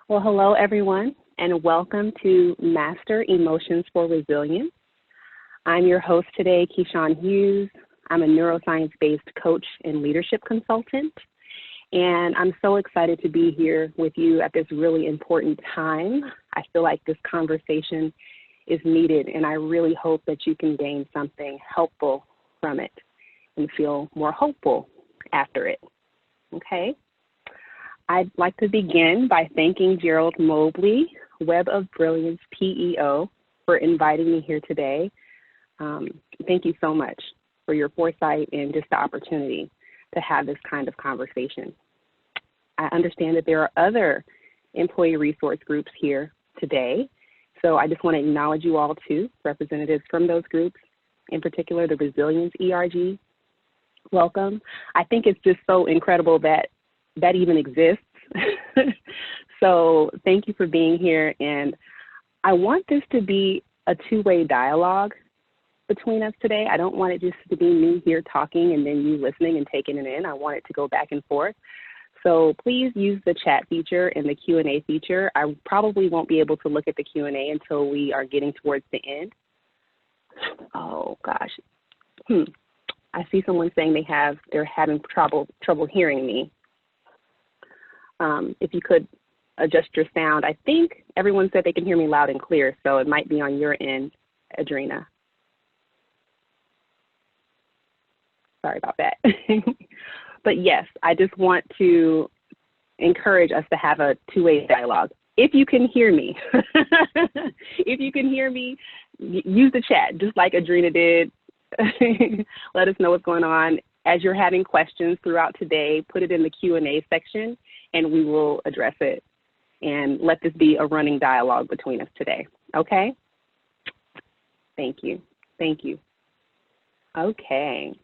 Well, hello, everyone, and welcome to Master Emotions for Resilience. I'm your host today, Keyshawn Hughes. I'm a neuroscience-based coach and leadership consultant, and I'm so excited to be here with you at this really important time. I feel like this conversation is needed, and I really hope that you can gain something helpful from it and feel more hopeful after it, okay? I'd like to begin by thanking Gerald Mobley, Web of Brilliance PEO, for inviting me here today. Thank you so much for your foresight and just the opportunity to have this kind of conversation. I understand that there are other employee resource groups here today, so I just want to acknowledge you all too, representatives from those groups, in particular the Resilience ERG. Welcome. I think it's just so incredible that even exists. So thank you for being here. And I want this to be a two-way dialogue between us today. I don't want it just to be me here talking and then you listening and taking it in. I want it to go back and forth. So please use the chat feature and the Q&A feature. I probably won't be able to look at the Q&A until we are getting towards the end. Oh gosh. I see someone saying they're having trouble hearing me. If you could adjust your sound. I think everyone said they can hear me loud and clear, so it might be on your end, Adrena. Sorry about that. But yes, I just want to encourage us to have a two-way dialogue. If you can hear me, if you can hear me, use the chat, just like Adrena did. Let us know what's going on. As you're having questions throughout today, put it in the Q&A section, and we will address it. And let this be a running dialogue between us today, okay? Thank you, thank you. Okay.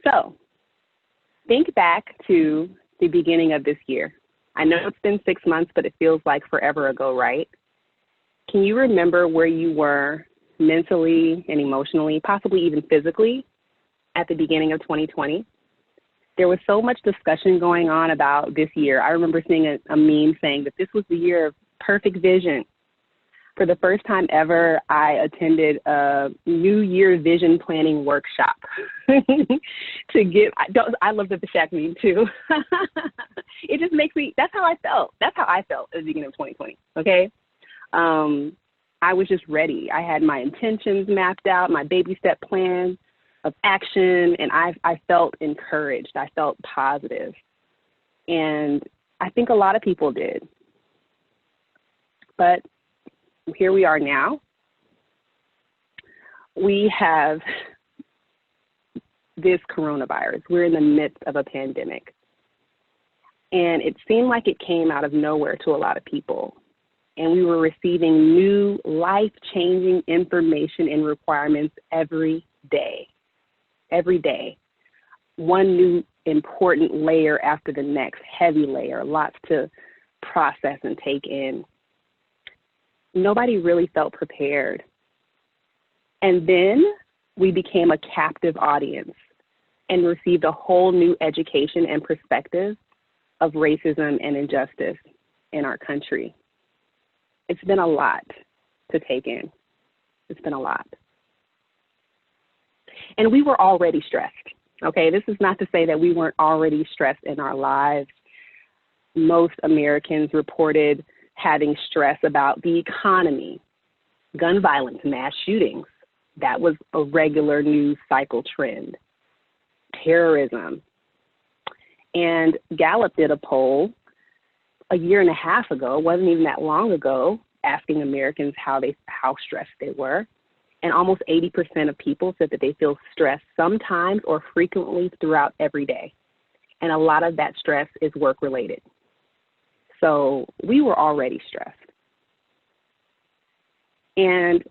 So, think back to the beginning of this year. I know it's been 6 months, but it feels like forever ago, right? Can you remember where you were mentally and emotionally, possibly even physically, at the beginning of 2020? There was so much discussion going on about this year. I remember seeing a meme saying that this was the year of perfect vision. For the first time ever, I attended a New Year vision planning workshop I love the Shaq meme too. It just makes me, that's how I felt. That's how I felt at the beginning of 2020, okay? I was just ready. I had my intentions mapped out, my baby step plan of action, and I felt encouraged. I felt positive. And I think a lot of people did. But here we are now. We have this coronavirus. We're in the midst of a pandemic. And it seemed like it came out of nowhere to a lot of people. And we were receiving new life-changing information and requirements every day. Every day. One new important layer after the next, heavy layer, lots to process and take in. Nobody really felt prepared. And then we became a captive audience and received a whole new education and perspective of racism and injustice in our country. It's been a lot to take in. It's been a lot. And we were already stressed, okay? This is not to say that we weren't already stressed in our lives. Most Americans reported having stress about the economy, gun violence, mass shootings. That was a regular news cycle trend. Terrorism. And Gallup did a poll a year and a half ago, it wasn't even that long ago, asking Americans how stressed they were. And almost 80% of people said that they feel stressed sometimes or frequently throughout every day. And a lot of that stress is work-related. So we were already stressed. And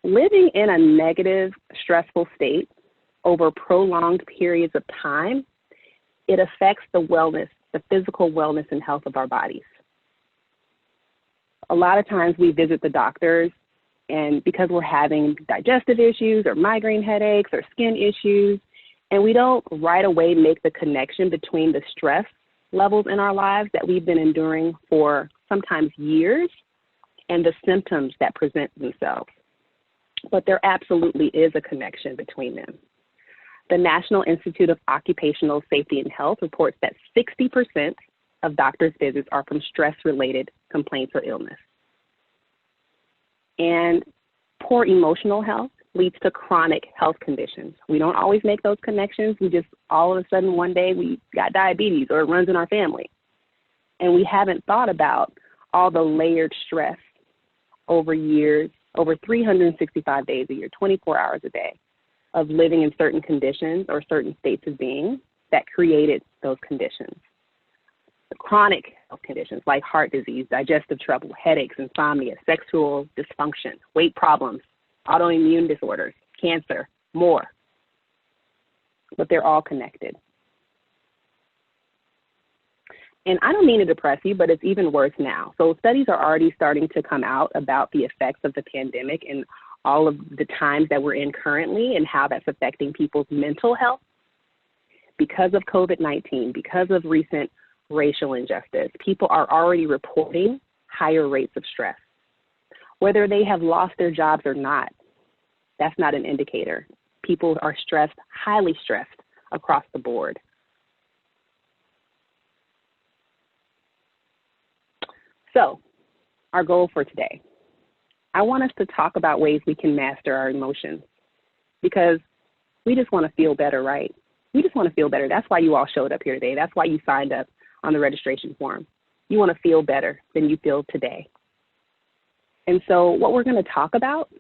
living in a negative, stressful state over prolonged periods of time, it affects the wellness, the physical wellness and health of our bodies. A lot of times we visit the doctors, and because we're having digestive issues or migraine headaches or skin issues, And we don't right away make the connection between the stress levels in our lives that we've been enduring for sometimes years and the symptoms that present themselves. But there absolutely is a connection between them. The National Institute of Occupational Safety and Health reports that 60% of doctors' visits are from stress-related complaints or illness. And poor emotional health leads to chronic health conditions. We don't always make those connections. We just, all of a sudden, one day we got diabetes or it runs in our family. And we haven't thought about all the layered stress over years, over 365 days a year, 24 hours a day of living in certain conditions or certain states of being that created those conditions. The chronic health conditions like heart disease, digestive trouble, headaches, insomnia, sexual dysfunction, weight problems, autoimmune disorders, cancer, more. But they're all connected. And I don't mean to depress you, but it's even worse now. So studies are already starting to come out about the effects of the pandemic and all of the times that we're in currently and how that's affecting people's mental health. Because of COVID-19, because of recent racial injustice, people are already reporting higher rates of stress. Whether they have lost their jobs or not, that's not an indicator. People are stressed, highly stressed across the board. So, our goal for today, I want us to talk about ways we can master our emotions because we just want to feel better, right? We just want to feel better. That's why you all showed up here today. That's why you signed up on the registration form. You want to feel better than you feel today. And so what we're going to talk about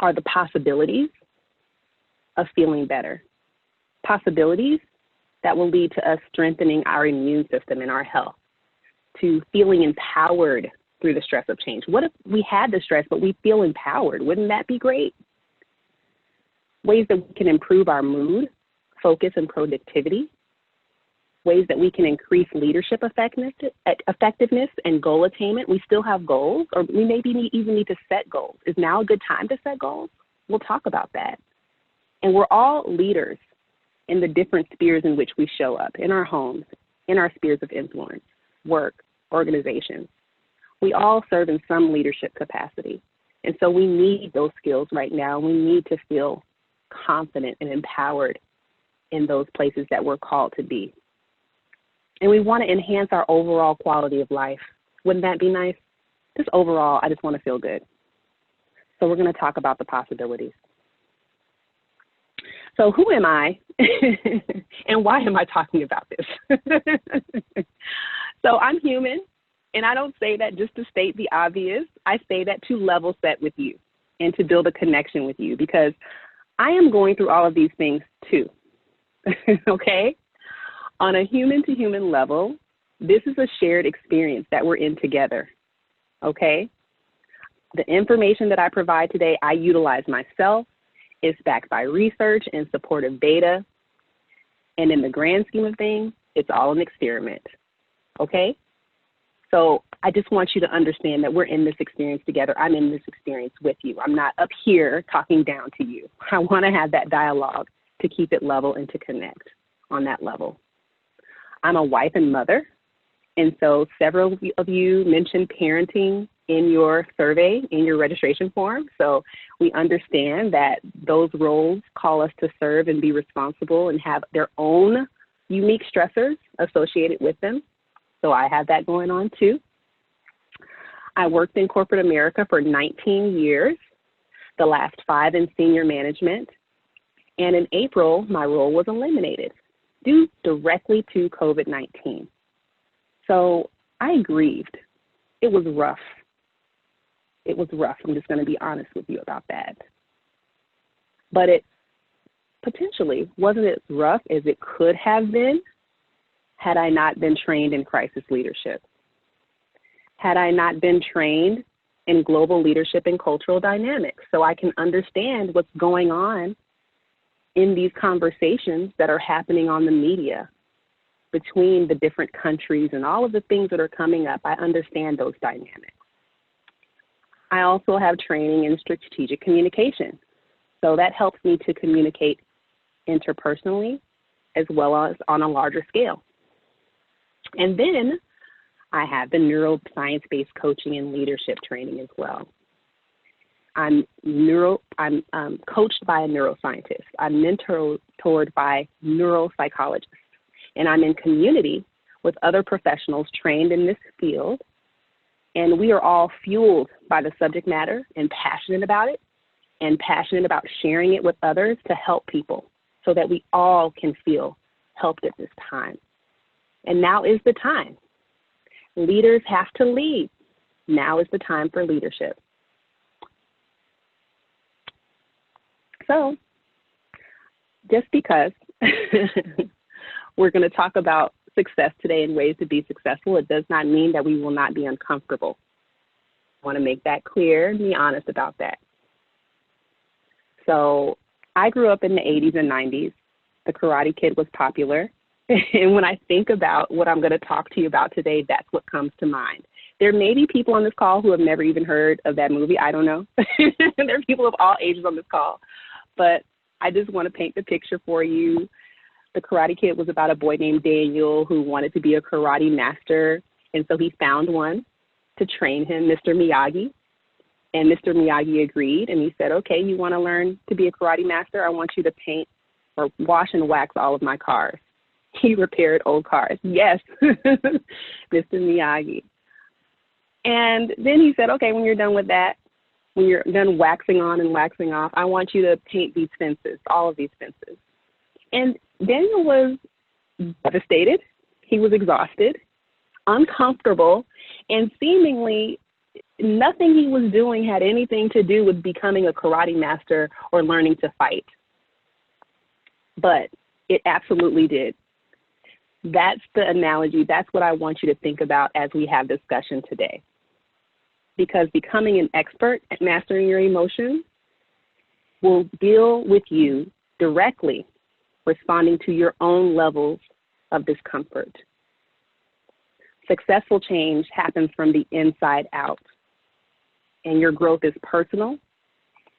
are the possibilities of feeling better. Possibilities that will lead to us strengthening our immune system and our health, to feeling empowered through the stress of change. What if we had the stress, but we feel empowered? Wouldn't that be great? Ways that we can improve our mood, focus, and productivity. Ways that we can increase leadership effectiveness and goal attainment. We still have goals, or we maybe even need to set goals. Is now a good time to set goals? We'll talk about that. And we're all leaders in the different spheres in which we show up, in our homes, in our spheres of influence, work, organizations. We all serve in some leadership capacity. And so we need those skills right now. We need to feel confident and empowered in those places that we're called to be. And we want to enhance our overall quality of life. Wouldn't that be nice? Just overall, I just want to feel good. So we're going to talk about the possibilities. So who am I and why am I talking about this? So I'm human, and I don't say that just to state the obvious. I say that to level set with you and to build a connection with you because I am going through all of these things too, okay? On a human-to-human level, this is a shared experience that we're in together, okay? The information that I provide today, I utilize myself. It's backed by research and supportive data. And in the grand scheme of things, it's all an experiment, okay? So I just want you to understand that we're in this experience together. I'm in this experience with you. I'm not up here talking down to you. I want to have that dialogue to keep it level and to connect on that level. I'm a wife and mother, and so several of you mentioned parenting in your survey, in your registration form. So we understand that those roles call us to serve and be responsible and have their own unique stressors associated with them. So I have that going on too. I worked in corporate America for 19 years, the last 5 in senior management. And in April, my role was eliminated due directly to COVID-19. So I grieved. It was rough. It was rough. I'm just going to be honest with you about that. But it potentially wasn't as rough as it could have been had I not been trained in crisis leadership. Had I not been trained in global leadership and cultural dynamics, so I can understand what's going on in these conversations that are happening on the media between the different countries and all of the things that are coming up. I understand those dynamics. I also have training in strategic communication. So that helps me to communicate interpersonally, as well as on a larger scale. And then I have the neuroscience-based coaching and leadership training as well. I'm coached by a neuroscientist. I'm mentored by neuropsychologists. And I'm in community with other professionals trained in this field. And we are all fueled by the subject matter and passionate about it, and passionate about sharing it with others to help people so that we all can feel helped at this time. And now is the time. Leaders have to lead. Now is the time for leadership. So, just because we're going to talk about success today and ways to be successful, it does not mean that we will not be uncomfortable. I want to make that clear and be honest about that. So, I grew up in the 80s and 90s. The Karate Kid was popular. And when I think about what I'm going to talk to you about today, that's what comes to mind. There may be people on this call who have never even heard of that movie. I don't know. There are people of all ages on this call. But I just want to paint the picture for you. The Karate Kid was about a boy named Daniel who wanted to be a karate master. And so he found one to train him, Mr. Miyagi. And Mr. Miyagi agreed. And he said, okay, you want to learn to be a karate master? I want you to paint or wash and wax all of my cars. He repaired old cars. Yes, Mr. Miyagi. And then he said, okay, when you're done with that, when you're done waxing on and waxing off, I want you to paint these fences, all of these fences. And Daniel was devastated. He was exhausted, uncomfortable, and seemingly nothing he was doing had anything to do with becoming a karate master or learning to fight. But it absolutely did. That's the analogy. That's what I want you to think about as we have discussion today. Because becoming an expert at mastering your emotions will deal with you directly, responding to your own levels of discomfort. Successful change happens from the inside out. And your growth is personal,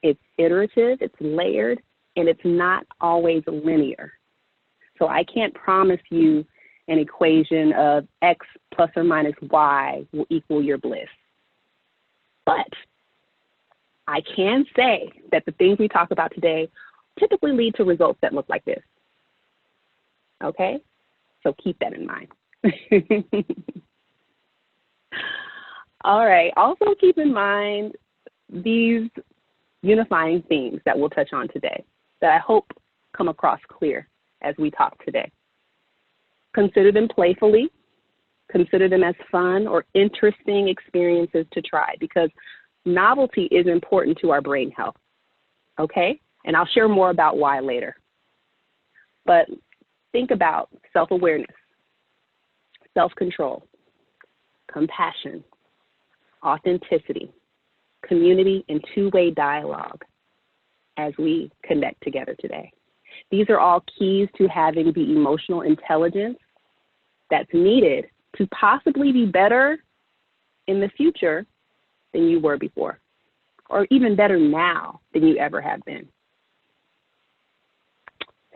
it's iterative, it's layered, and it's not always linear. So I can't promise you an equation of X plus or minus Y will equal your bliss. But I can say that the things we talk about today typically lead to results that look like this. Okay? So keep that in mind. All right. Also keep in mind these unifying themes that we'll touch on today that I hope come across clear as we talk today. Consider them playfully. Consider them as fun or interesting experiences to try, because novelty is important to our brain health, okay? And I'll share more about why later. But think about self-awareness, self-control, compassion, authenticity, community, and two-way dialogue as we connect together today. These are all keys to having the emotional intelligence that's needed to possibly be better in the future than you were before, or even better now than you ever have been.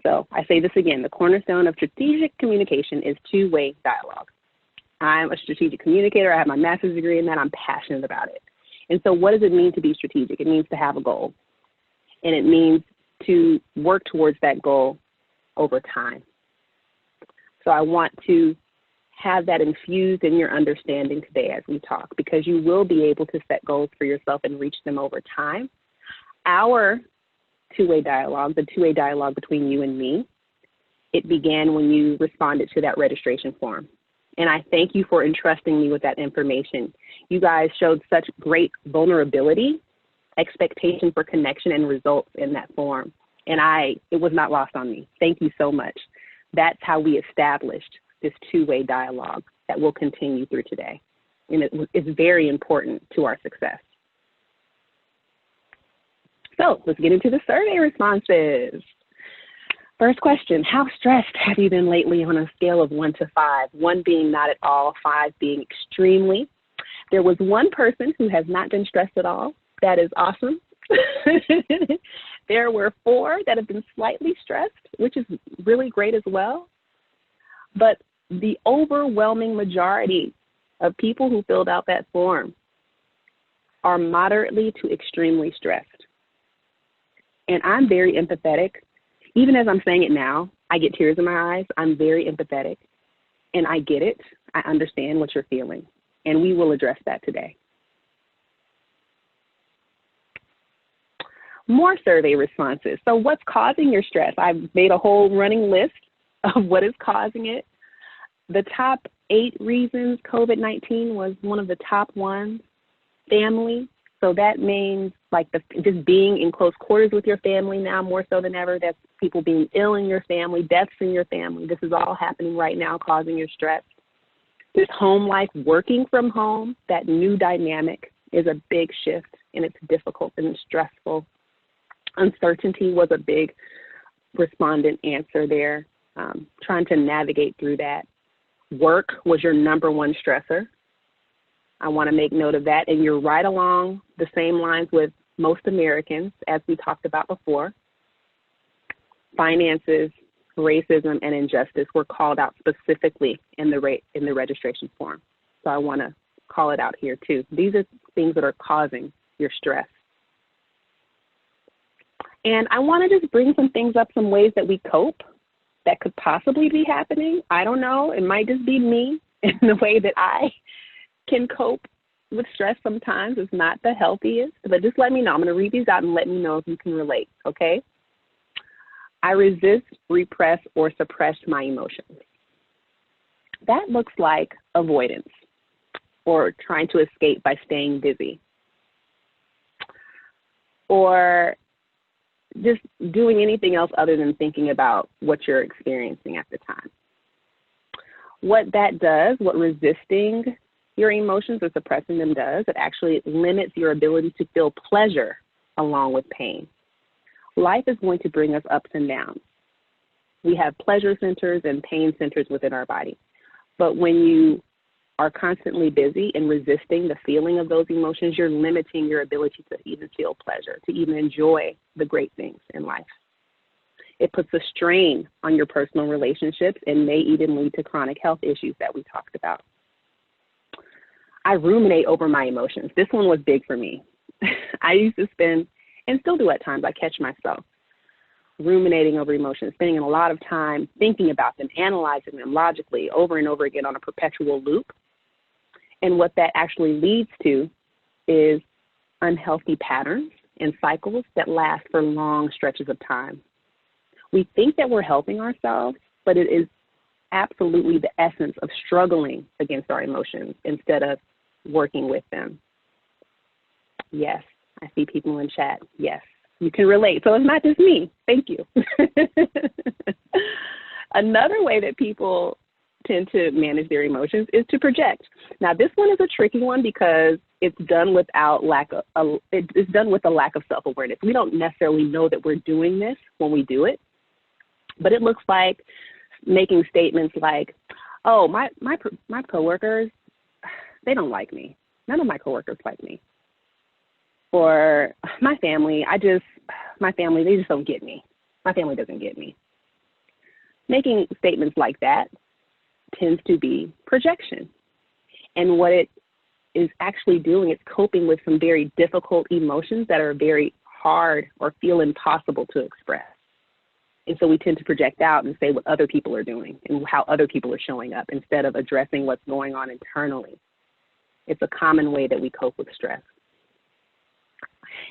So I say this again, the cornerstone of strategic communication is two-way dialogue. I'm a strategic communicator. I have my master's degree in that. I'm passionate about it. And so what does it mean to be strategic? It means to have a goal. And it means to work towards that goal over time. So I want to have that infused in your understanding today as we talk, because you will be able to set goals for yourself and reach them over time. Our two-way dialogue, the two-way dialogue between you and me, it began when you responded to that registration form. And I thank you for entrusting me with that information. You guys showed such great vulnerability, expectation for connection, and results in that form. And it was not lost on me. Thank you so much. That's how we established this two-way dialogue that will continue through today. And it's very important to our success. So let's get into the survey responses. First question, how stressed have you been lately on a scale of 1 to 5? 1 being not at all, 5 being extremely. There was one person who has not been stressed at all. That is awesome. There were 4 that have been slightly stressed, which is really great as well. But the overwhelming majority of people who filled out that form are moderately to extremely stressed. And I'm very empathetic. Even as I'm saying it now, I get tears in my eyes. I'm very empathetic. And I get it. I understand what you're feeling. And we will address that today. More survey responses. So what's causing your stress? I've made a whole running list of what is causing it. The top 8 reasons COVID-19 was one of the top ones. Family. So that means like just being in close quarters with your family now more so than ever. That's people being ill in your family, deaths in your family. This is all happening right now, causing your stress. This home life, working from home, that new dynamic is a big shift, and it's difficult and stressful. Uncertainty was a big respondent answer there, trying to navigate through that. Work was your #1 stressor. I want to make note of that, and you're right along the same lines with most Americans, as we talked about before. Finances, racism, and injustice were called out specifically in the registration form. So I want to call it out here too. These are things that are causing your stress. And I want to just bring some things up, some ways that we cope that could possibly be happening. I don't know. It might just be me in the way that I can cope with stress sometimes. It's not the healthiest, but just let me know. I'm going to read these out and let me know if you can relate, okay? I resist, repress, or suppress my emotions. That looks like avoidance or trying to escape by staying busy, or just doing anything else other than thinking about what you're experiencing at the time. What that does, what resisting your emotions or suppressing them does, it actually limits your ability to feel pleasure along with pain. Life is going to bring us ups and downs. We have pleasure centers and pain centers within our body. But when you are constantly busy and resisting the feeling of those emotions, you're limiting your ability to even feel pleasure, to even enjoy the great things in life. It puts a strain on your personal relationships and may even lead to chronic health issues that we talked about. I ruminate over my emotions. This one was big for me. I used to spend, and still do at times, I catch myself ruminating over emotions, spending a lot of time thinking about them, analyzing them logically over and over again on a perpetual loop. And what that actually leads to is unhealthy patterns and cycles that last for long stretches of time. We think that we're helping ourselves, but it is absolutely the essence of struggling against our emotions instead of working with them. Yes, I see people in chat. Yes, you can relate. So it's not just me. Thank you. Another way that people tend to manage their emotions is to project. Now, this one is a tricky one because it's done without it's done with a lack of self-awareness. We don't necessarily know that we're doing this when we do it, but it looks like making statements like, "Oh, my coworkers, they don't like me. None of my coworkers like me." Or my family, they just don't get me. My family doesn't get me. Making statements like that tends to be projection. And what it is actually doing is coping with some very difficult emotions that are very hard or feel impossible to express. And so we tend to project out and say what other people are doing and how other people are showing up instead of addressing what's going on internally. It's a common way that we cope with stress.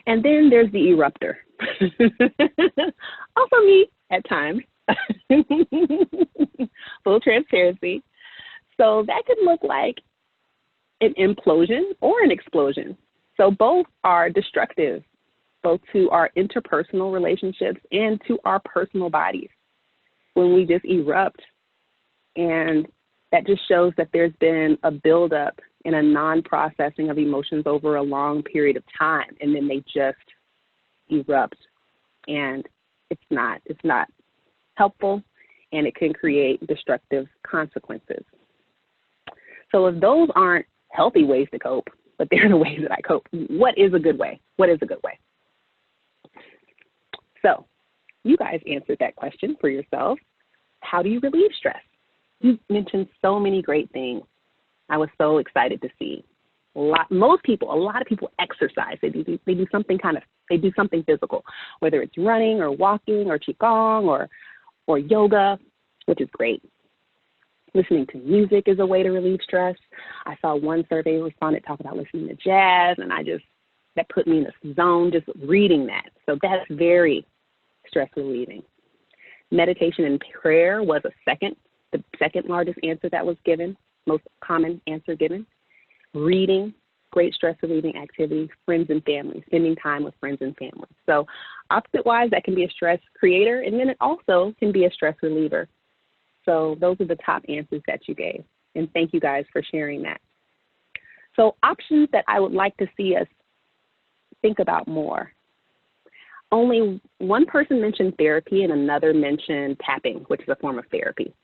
And then there's the erupter. Also me at times. Full transparency. So that could look like an implosion or an explosion. So both are destructive, both to our interpersonal relationships and to our personal bodies. When we just erupt, and that just shows that there's been a buildup and a non-processing of emotions over a long period of time, and then they just erupt, and it's not helpful, and it can create destructive consequences. So if those aren't healthy ways to cope, but they're the ways that I cope, what is a good way? What is a good way? So you guys answered that question for yourself. How do you relieve stress? You mentioned so many great things. I was so excited to see. A lot of people exercise. They do something physical, whether it's running or walking or qigong or yoga, which is great. Listening to music is a way to relieve stress. I saw one survey respondent talk about listening to jazz, and that put me in a zone just reading that. So that's very stress relieving. Meditation and prayer was the second largest answer that was given, most common answer given. Reading, great stress relieving activity, friends and family, spending time with friends and family. So opposite-wise, that can be a stress creator, and then it also can be a stress reliever. So those are the top answers that you gave, and thank you guys for sharing that. So options that I would like to see us think about more. Only one person mentioned therapy and another mentioned tapping, which is a form of therapy.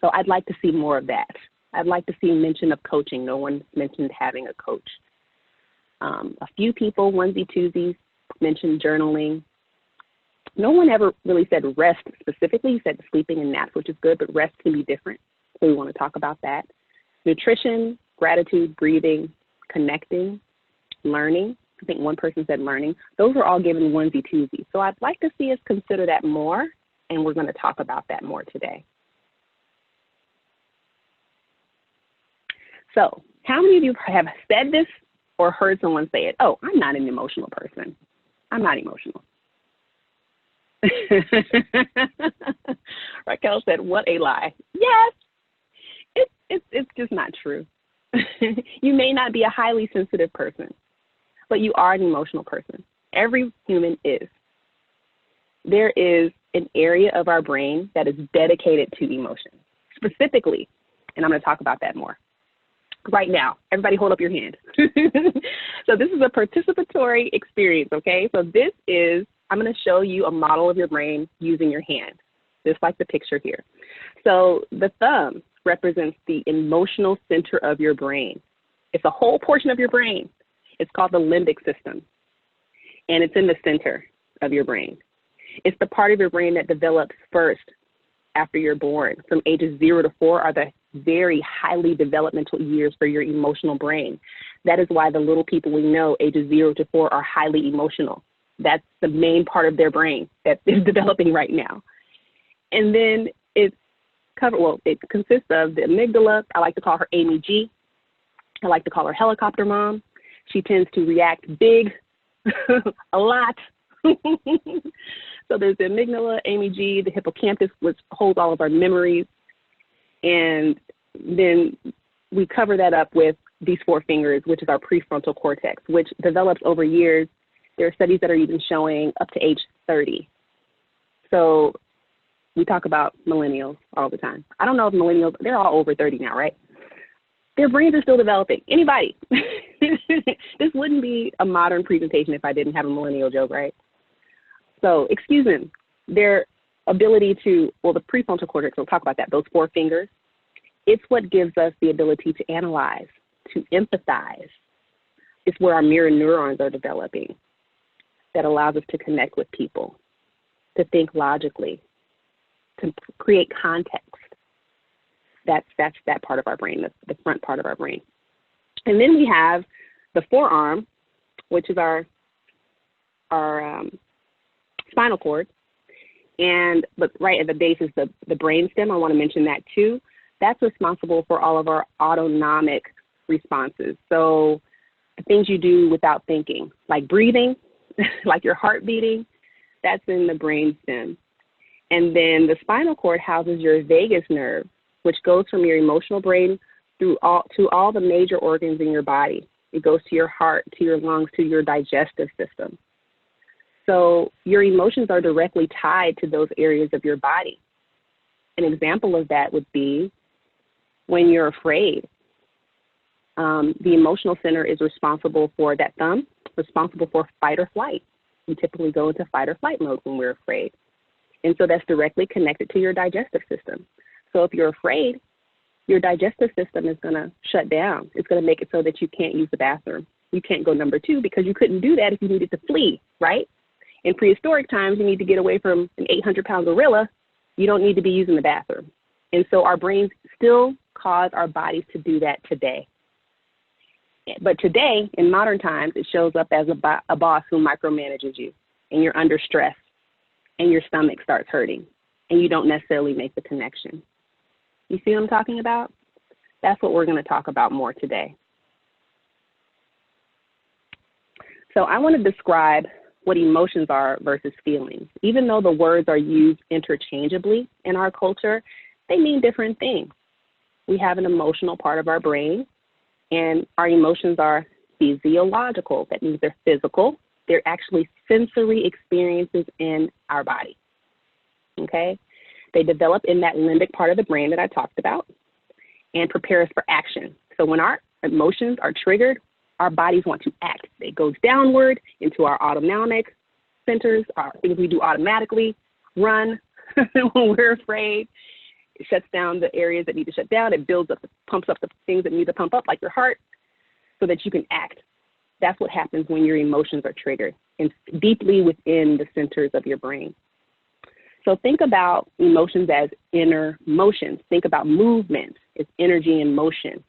So I'd like to see more of that. I'd like to see mention of coaching. No one mentioned having a coach. A few people, onesie-twosies, mentioned journaling. No one ever really said rest specifically. You said sleeping and naps, which is good, but rest can be different. So we want to talk about that. Nutrition, gratitude, breathing, connecting, learning. I think one person said learning. Those are all given onesie-twosies. So I'd like to see us consider that more, and we're going to talk about that more today. So how many of you have said this or heard someone say it? Oh, I'm not an emotional person. I'm not emotional. Raquel said, what a lie. Yes, it's just not true. You may not be a highly sensitive person, but you are an emotional person. Every human is. There is an area of our brain that is dedicated to emotion, specifically, and I'm going to talk about that more. Right now, everybody hold up your hand. So this is a participatory experience, okay? So I'm going to show you a model of your brain using your hand, just like the picture here. So the thumb represents the emotional center of your brain. It's a whole portion of your brain. It's called the limbic system, and it's in the center of your brain. It's the part of your brain that develops first after you're born. From ages 0 to 4 are the very highly developmental years for your emotional brain. That is why the little people we know, ages 0 to 4, are highly emotional. That's the main part of their brain that is developing right now. And then it consists of the amygdala. I like to call her Amy G. I like to call her helicopter mom. She tends to react big a lot. So there's the amygdala, Amy G, the hippocampus, which holds all of our memories. And then we cover that up with these 4 fingers, which is our prefrontal cortex, which develops over years. There are studies that are even showing up to age 30. So we talk about millennials all the time. I don't know if millennials, they're all over 30 now, right? Their brains are still developing. Anybody? This wouldn't be a modern presentation if I didn't have a millennial joke, right? So excuse them. Their ability to, the prefrontal cortex, we'll talk about that, those 4 fingers, it's what gives us the ability to analyze, to empathize. It's where our mirror neurons are developing that allows us to connect with people, to think logically, to create context. That's that part of our brain, the front part of our brain. And then we have the forearm, which is our spinal cord. But right at the base is the brain stem. I want to mention that too. That's responsible for all of our autonomic responses. So the things you do without thinking, like breathing, like your heart beating, that's in the brain stem. And then the spinal cord houses your vagus nerve, which goes from your emotional brain to all the major organs in your body. It goes to your heart, to your lungs, to your digestive system. So your emotions are directly tied to those areas of your body. An example of that would be when you're afraid. The emotional center is responsible for that thumb, responsible for fight or flight. We typically go into fight or flight mode when we're afraid. And so that's directly connected to your digestive system. So if you're afraid, your digestive system is going to shut down. It's going to make it so that you can't use the bathroom. You can't go number 2 because you couldn't do that if you needed to flee, right? In prehistoric times, you need to get away from an 800-pound gorilla. You don't need to be using the bathroom. And so our brains still cause our bodies to do that today. But today, in modern times, it shows up as a boss who micromanages you, and you're under stress, and your stomach starts hurting, and you don't necessarily make the connection. You see what I'm talking about? That's what we're going to talk about more today. So I want to describe what emotions are versus feelings. Even though the words are used interchangeably in our culture, they mean different things. We have an emotional part of our brain, and our emotions are physiological. That means they're physical. They're actually sensory experiences in our body, okay? They develop in that limbic part of the brain that I talked about and prepare us for action. So when our emotions are triggered, our bodies want to act. It goes downward into our autonomic centers, our things we do automatically, run when we're afraid. It shuts down the areas that need to shut down. It builds up, pumps up the things that need to pump up, like your heart, so that you can act. That's what happens when your emotions are triggered and deeply within the centers of your brain. So think about emotions as inner motions. Think about movement. It's energy in motion.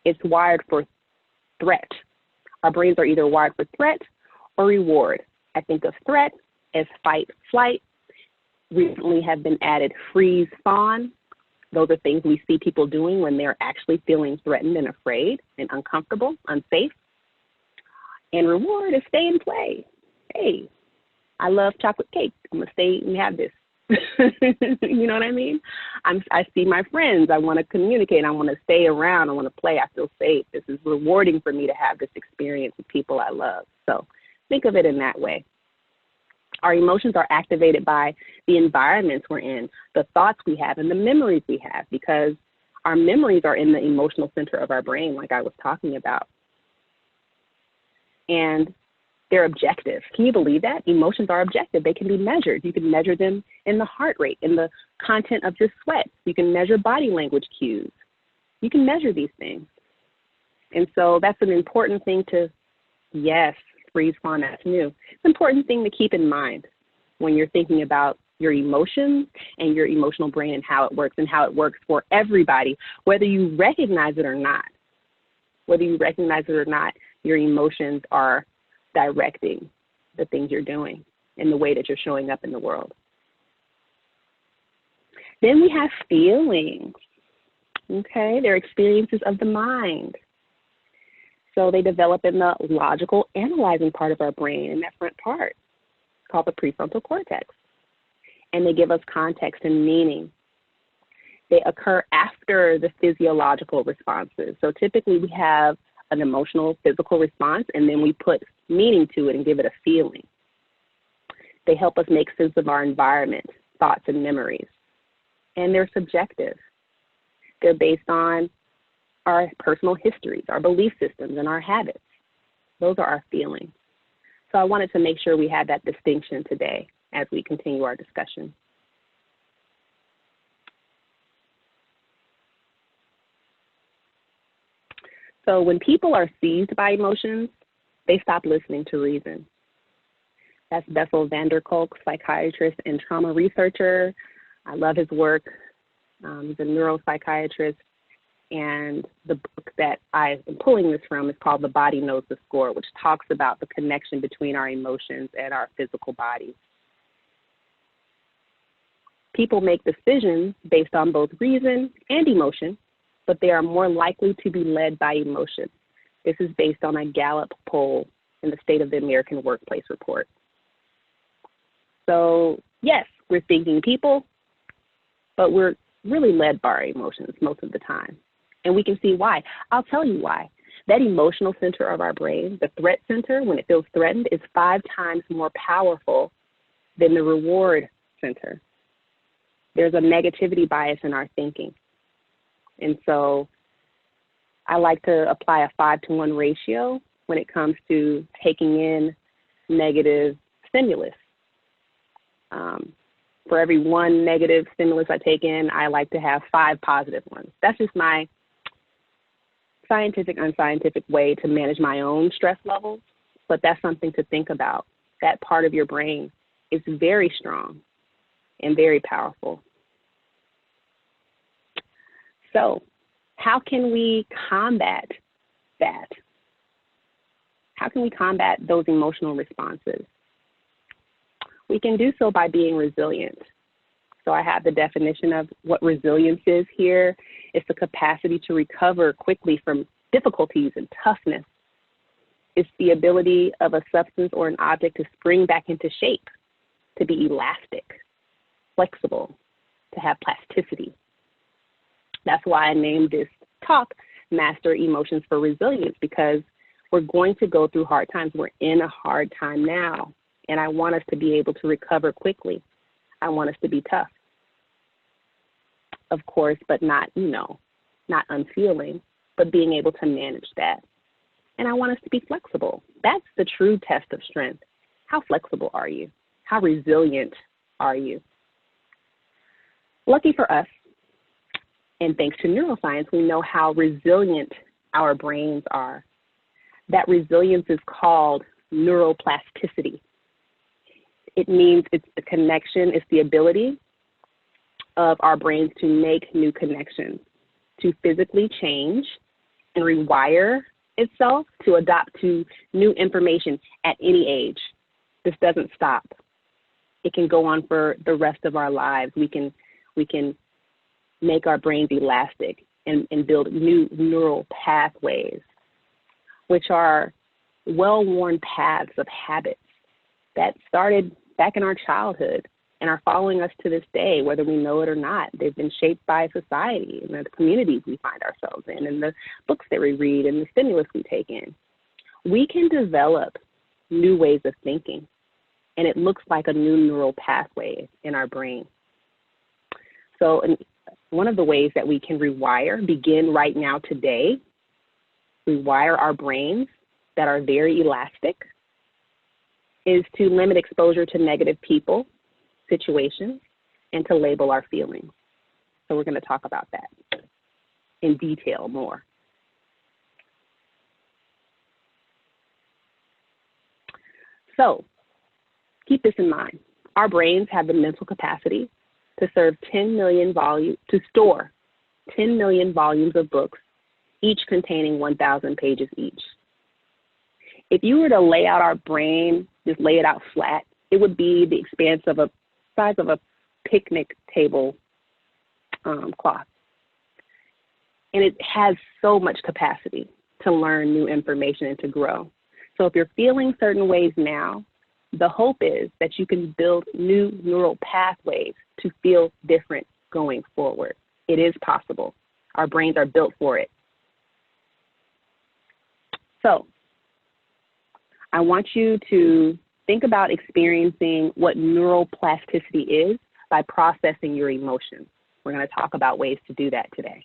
It's wired for threat. Our brains are either wired for threat or reward. I think of threat as fight, flight. Recently have been added freeze, fawn. Those are things we see people doing when they're actually feeling threatened and afraid and uncomfortable, unsafe. And reward is stay and play. Hey, I love chocolate cake. I'm going to stay and have this. You know what I mean? I see my friends. I want to communicate. I want to stay around. I want to play. I feel safe. This is rewarding for me to have this experience with people I love. So think of it in that way. Our emotions are activated by the environments we're in, the thoughts we have, and the memories we have, because our memories are in the emotional center of our brain, like I was talking about. And they're objective. Can you believe that? Emotions are objective. They can be measured. You can measure them in the heart rate, in the content of your sweat. You can measure body language cues. You can measure these things. And so that's an important thing to, yes, freeze, fawn, that's new. It's an important thing to keep in mind when you're thinking about your emotions and your emotional brain and how it works for everybody, whether you recognize it or not. Whether you recognize it or not, your emotions are directing the things you're doing and the way that you're showing up in the world. Then we have feelings, okay? They're experiences of the mind. So they develop in the logical, analyzing part of our brain, in that front part, called the prefrontal cortex. And they give us context and meaning. They occur after the physiological responses. So typically we have an emotional, physical response, and then we put meaning to it and give it a feeling. They help us make sense of our environment, thoughts, and memories. And they're subjective. They're based on our personal histories, our belief systems, and our habits. Those are our feelings. So I wanted to make sure we had that distinction today as we continue our discussion. So when people are seized by emotions, they stop listening to reason. That's Bessel van der Kolk, psychiatrist and trauma researcher. I love his work. He's a neuropsychiatrist. And the book that I am pulling this from is called The Body Knows the Score, which talks about the connection between our emotions and our physical bodies. People make decisions based on both reason and emotion, but they are more likely to be led by emotion. This is based on a Gallup poll in the State of the American Workplace Report. So yes, we're thinking people, but we're really led by our emotions most of the time. And we can see why. I'll tell you why. That emotional center of our brain, the threat center, when it feels threatened, is 5 times more powerful than the reward center. There's a negativity bias in our thinking. And so I like to apply a 5-to-1 ratio when it comes to taking in negative stimulus. For every 1 negative stimulus I take in, I like to have 5 positive ones. That's just my scientific, unscientific way to manage my own stress levels, but that's something to think about that part of your brain is very strong and very powerful. So how can we combat that? How can we combat those emotional responses? We can do so by being resilient. So I have the definition of what resilience is here. It's the capacity to recover quickly from difficulties and toughness. It's the ability of a substance or an object to spring back into shape, to be elastic, flexible, to have plasticity. That's why I named this talk Master Emotions for Resilience, because we're going to go through hard times. We're in a hard time now, and I want us to be able to recover quickly. I want us to be tough, of course, but not, not unfeeling, but being able to manage that. And I want us to be flexible. That's the true test of strength. How flexible are you? How resilient are you? Lucky for us, and thanks to neuroscience, we know how resilient our brains are. That resilience is called neuroplasticity. It means it's the connection, it's the ability of our brains to make new connections, to physically change and rewire itself to adapt to new information at any age. This doesn't stop. It can go on for the rest of our lives. We can make our brains elastic and build new neural pathways, which are well-worn paths of habits that started back in our childhood and are following us to this day, whether we know it or not. They've been shaped by society and the communities we find ourselves in and the books that we read and the stimulus we take in. We can develop new ways of thinking, and it looks like a new neural pathway in our brain. So one of the ways that we can begin right now today, rewire our brains that are very elastic, is to limit exposure to negative people, situations, and to label our feelings. So we're going to talk about that in detail more. So keep this in mind. Our brains have the mental capacity to store 10 million volumes of books, each containing 1,000 pages each. If you were to lay out our brain, just lay it out flat, it would be the expanse of a size of a picnic table cloth. And it has so much capacity to learn new information and to grow. So if you're feeling certain ways now, the hope is that you can build new neural pathways to feel different going forward. It is possible. Our brains are built for it. So I want you to think about experiencing what neuroplasticity is by processing your emotions. We're going to talk about ways to do that today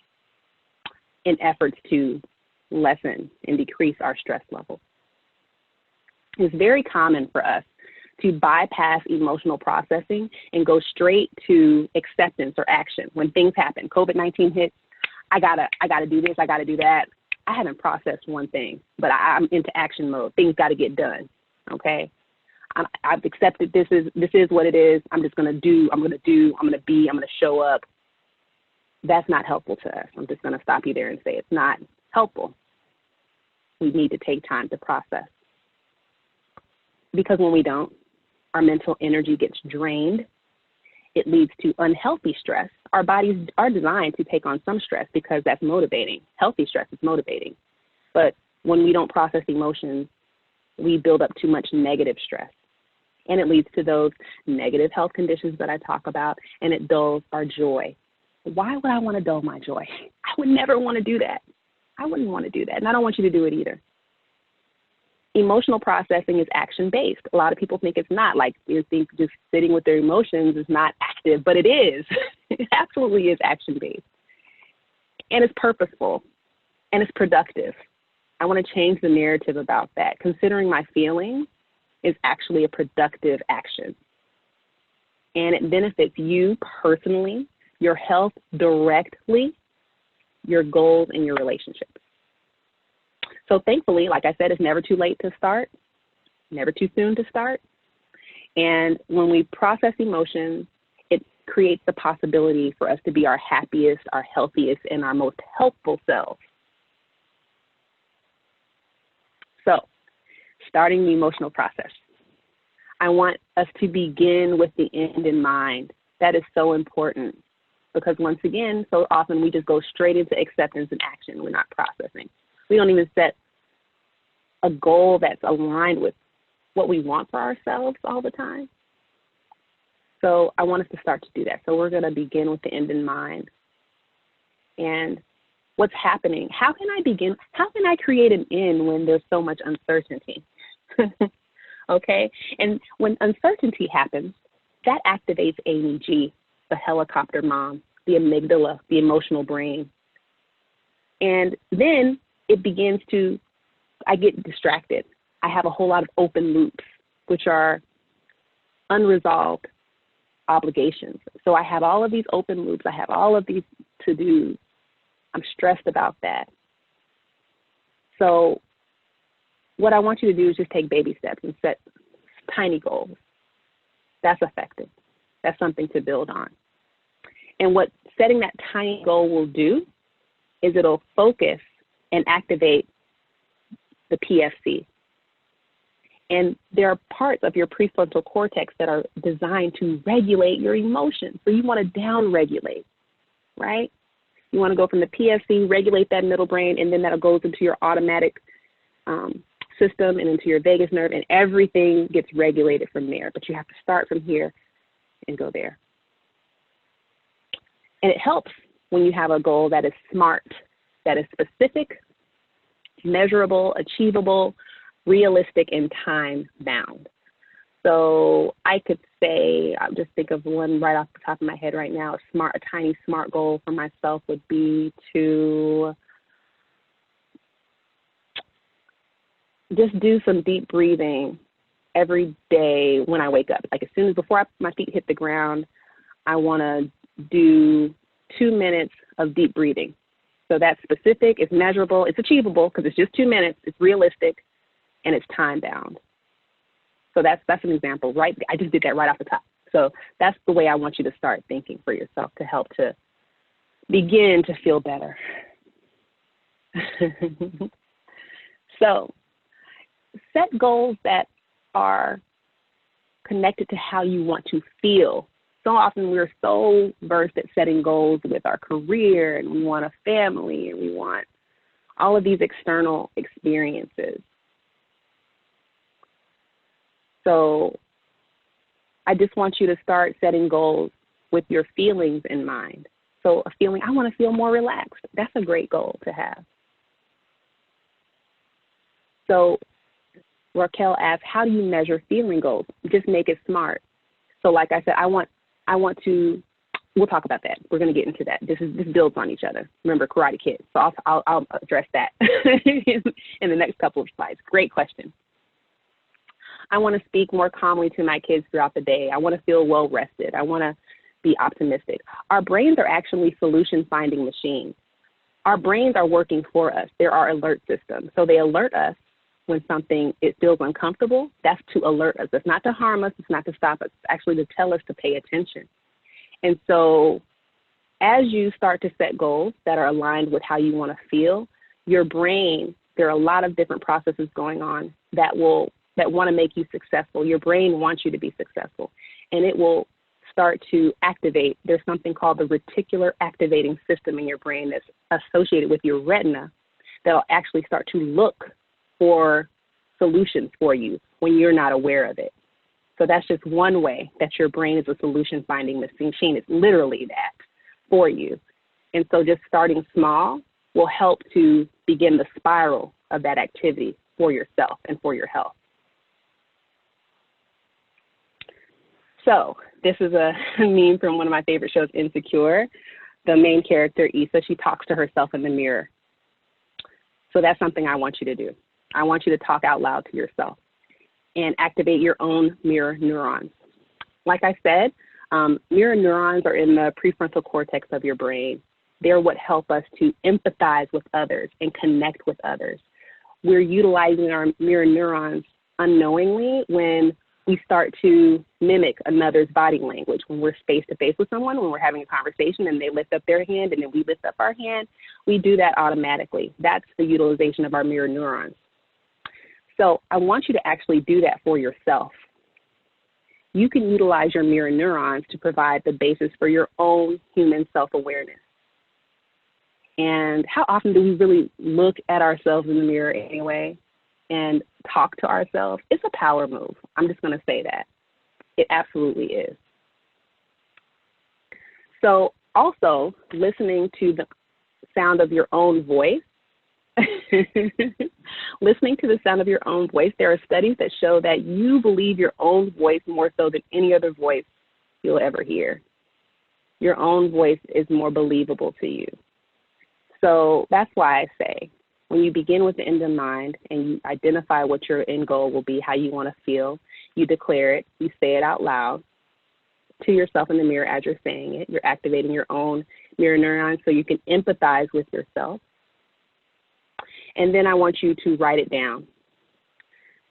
in efforts to lessen and decrease our stress levels. It's very common for us to bypass emotional processing and go straight to acceptance or action. When things happen, COVID-19 hits, I gotta do this, I gotta do that. I haven't processed one thing, but I'm into action mode. Things gotta get done, okay? I've accepted this is what it is. I'm just gonna do, I'm gonna be, I'm gonna show up. That's not helpful to us. I'm just gonna stop you there and say it's not helpful. We need to take time to process. Because when we don't, our mental energy gets drained. It leads to unhealthy stress. Our bodies are designed to take on some stress because that's motivating. Healthy stress is motivating. But when we don't process emotions, we build up too much negative stress. And it leads to those negative health conditions that I talk about, and it dulls our joy. Why would I want to dull my joy? I would never want to do that. I wouldn't want to do that, and I don't want you to do it either. Emotional processing is action-based. A lot of people think it's not, like you think just sitting with their emotions is not active, but it is. It absolutely is action-based. And it's purposeful, and it's productive. I want to change the narrative about that. Considering my feelings is actually a productive action. And it benefits you personally, your health directly, your goals, and your relationships. So thankfully, like I said, it's never too late to start, never too soon to start. And when we process emotions, it creates the possibility for us to be our happiest, our healthiest, and our most helpful selves. So, starting the emotional process. I want us to begin with the end in mind. That is so important because once again, so often we just go straight into acceptance and action. We're not processing. We don't even set a goal that's aligned with what we want for ourselves all the time. So I want us to start to do that. So we're going to begin with the end in mind. And what's happening? How can I begin? How can I create an end when there's so much uncertainty? Okay? And when uncertainty happens, that activates AEG, the helicopter mom, the amygdala, the emotional brain. And then it begins to, I get distracted. I have a whole lot of open loops, which are unresolved obligations. So I have all of these open loops. I have all of these to-dos. I'm stressed about that. So what I want you to do is just take baby steps and set tiny goals. That's effective. That's something to build on. And what setting that tiny goal will do is it'll focus and activate the PFC. And there are parts of your prefrontal cortex that are designed to regulate your emotions. So you want to down-regulate, right? You want to go from the PFC, regulate that middle brain, and then that goes into your automatic system and into your vagus nerve, and everything gets regulated from there. But you have to start from here and go there. And it helps when you have a goal that is SMART, that is specific, measurable, achievable, realistic, and time-bound. So I could say, I'll just think of one right off the top of my head right now, a tiny SMART goal for myself would be to just do some deep breathing every day when I wake up. Like as soon as before my feet hit the ground, I want to do 2 minutes of deep breathing. So that's specific, it's measurable, it's achievable because it's just 2 minutes, it's realistic, and it's time bound. So that's an example, right? I just did that right off the top. So that's the way I want you to start thinking for yourself to help to begin to feel better. So set goals that are connected to how you want to feel. So often we're so versed at setting goals with our career, and we want a family, and we want all of these external experiences. So I just want you to start setting goals with your feelings in mind. So a feeling, I want to feel more relaxed. That's a great goal to have. So Raquel asked, how do you measure feeling goals? Just make it SMART. So like I said, I want to, we'll talk about that. We're going to get into that. This builds on each other. Remember, Karate Kid. So I'll address that in the next couple of slides. Great question. I want to speak more calmly to my kids throughout the day. I want to feel well rested. I want to be optimistic. Our brains are actually solution-finding machines. Our brains are working for us. They're our alert system. So they alert us when it feels uncomfortable. That's to alert us. It's not to harm us. It's not to stop us. It's actually to tell us to pay attention. And so as you start to set goals that are aligned with how you want to feel, your brain, there are a lot of different processes going on that want to make you successful. Your brain wants you to be successful, and it will start to activate. There's something called the reticular activating system in your brain that's associated with your retina that'll actually start to look for solutions for you when you're not aware of it. So that's just one way that your brain is a solution-finding machine. It's literally that for you. And so just starting small will help to begin the spiral of that activity for yourself and for your health. So this is a meme from one of my favorite shows, Insecure. The main character, Issa, she talks to herself in the mirror. So that's something I want you to do. I want you to talk out loud to yourself and activate your own mirror neurons. Like I said, mirror neurons are in the prefrontal cortex of your brain. They're what help us to empathize with others and connect with others. We're utilizing our mirror neurons unknowingly when We start to mimic another's body language when we're face to face with someone, when we're having a conversation and they lift up their hand and then we lift up our hand. We do that automatically. That's the utilization of our mirror neurons. So I want you to actually do that for yourself. You can utilize your mirror neurons to provide the basis for your own human self-awareness. And how often do we really look at ourselves in the mirror anyway and talk to ourselves? It's a power move. I'm just going to say that. It absolutely is. So also listening to the sound of your own voice, listening to the sound of your own voice, there are studies that show that you believe your own voice more so than any other voice you'll ever hear. Your own voice is more believable to you. So that's why I say, when you begin with the end in mind and you identify what your end goal will be, how you want to feel, you declare it, you say it out loud to yourself in the mirror as you're saying it. You're activating your own mirror neurons so you can empathize with yourself. And then I want you to write it down.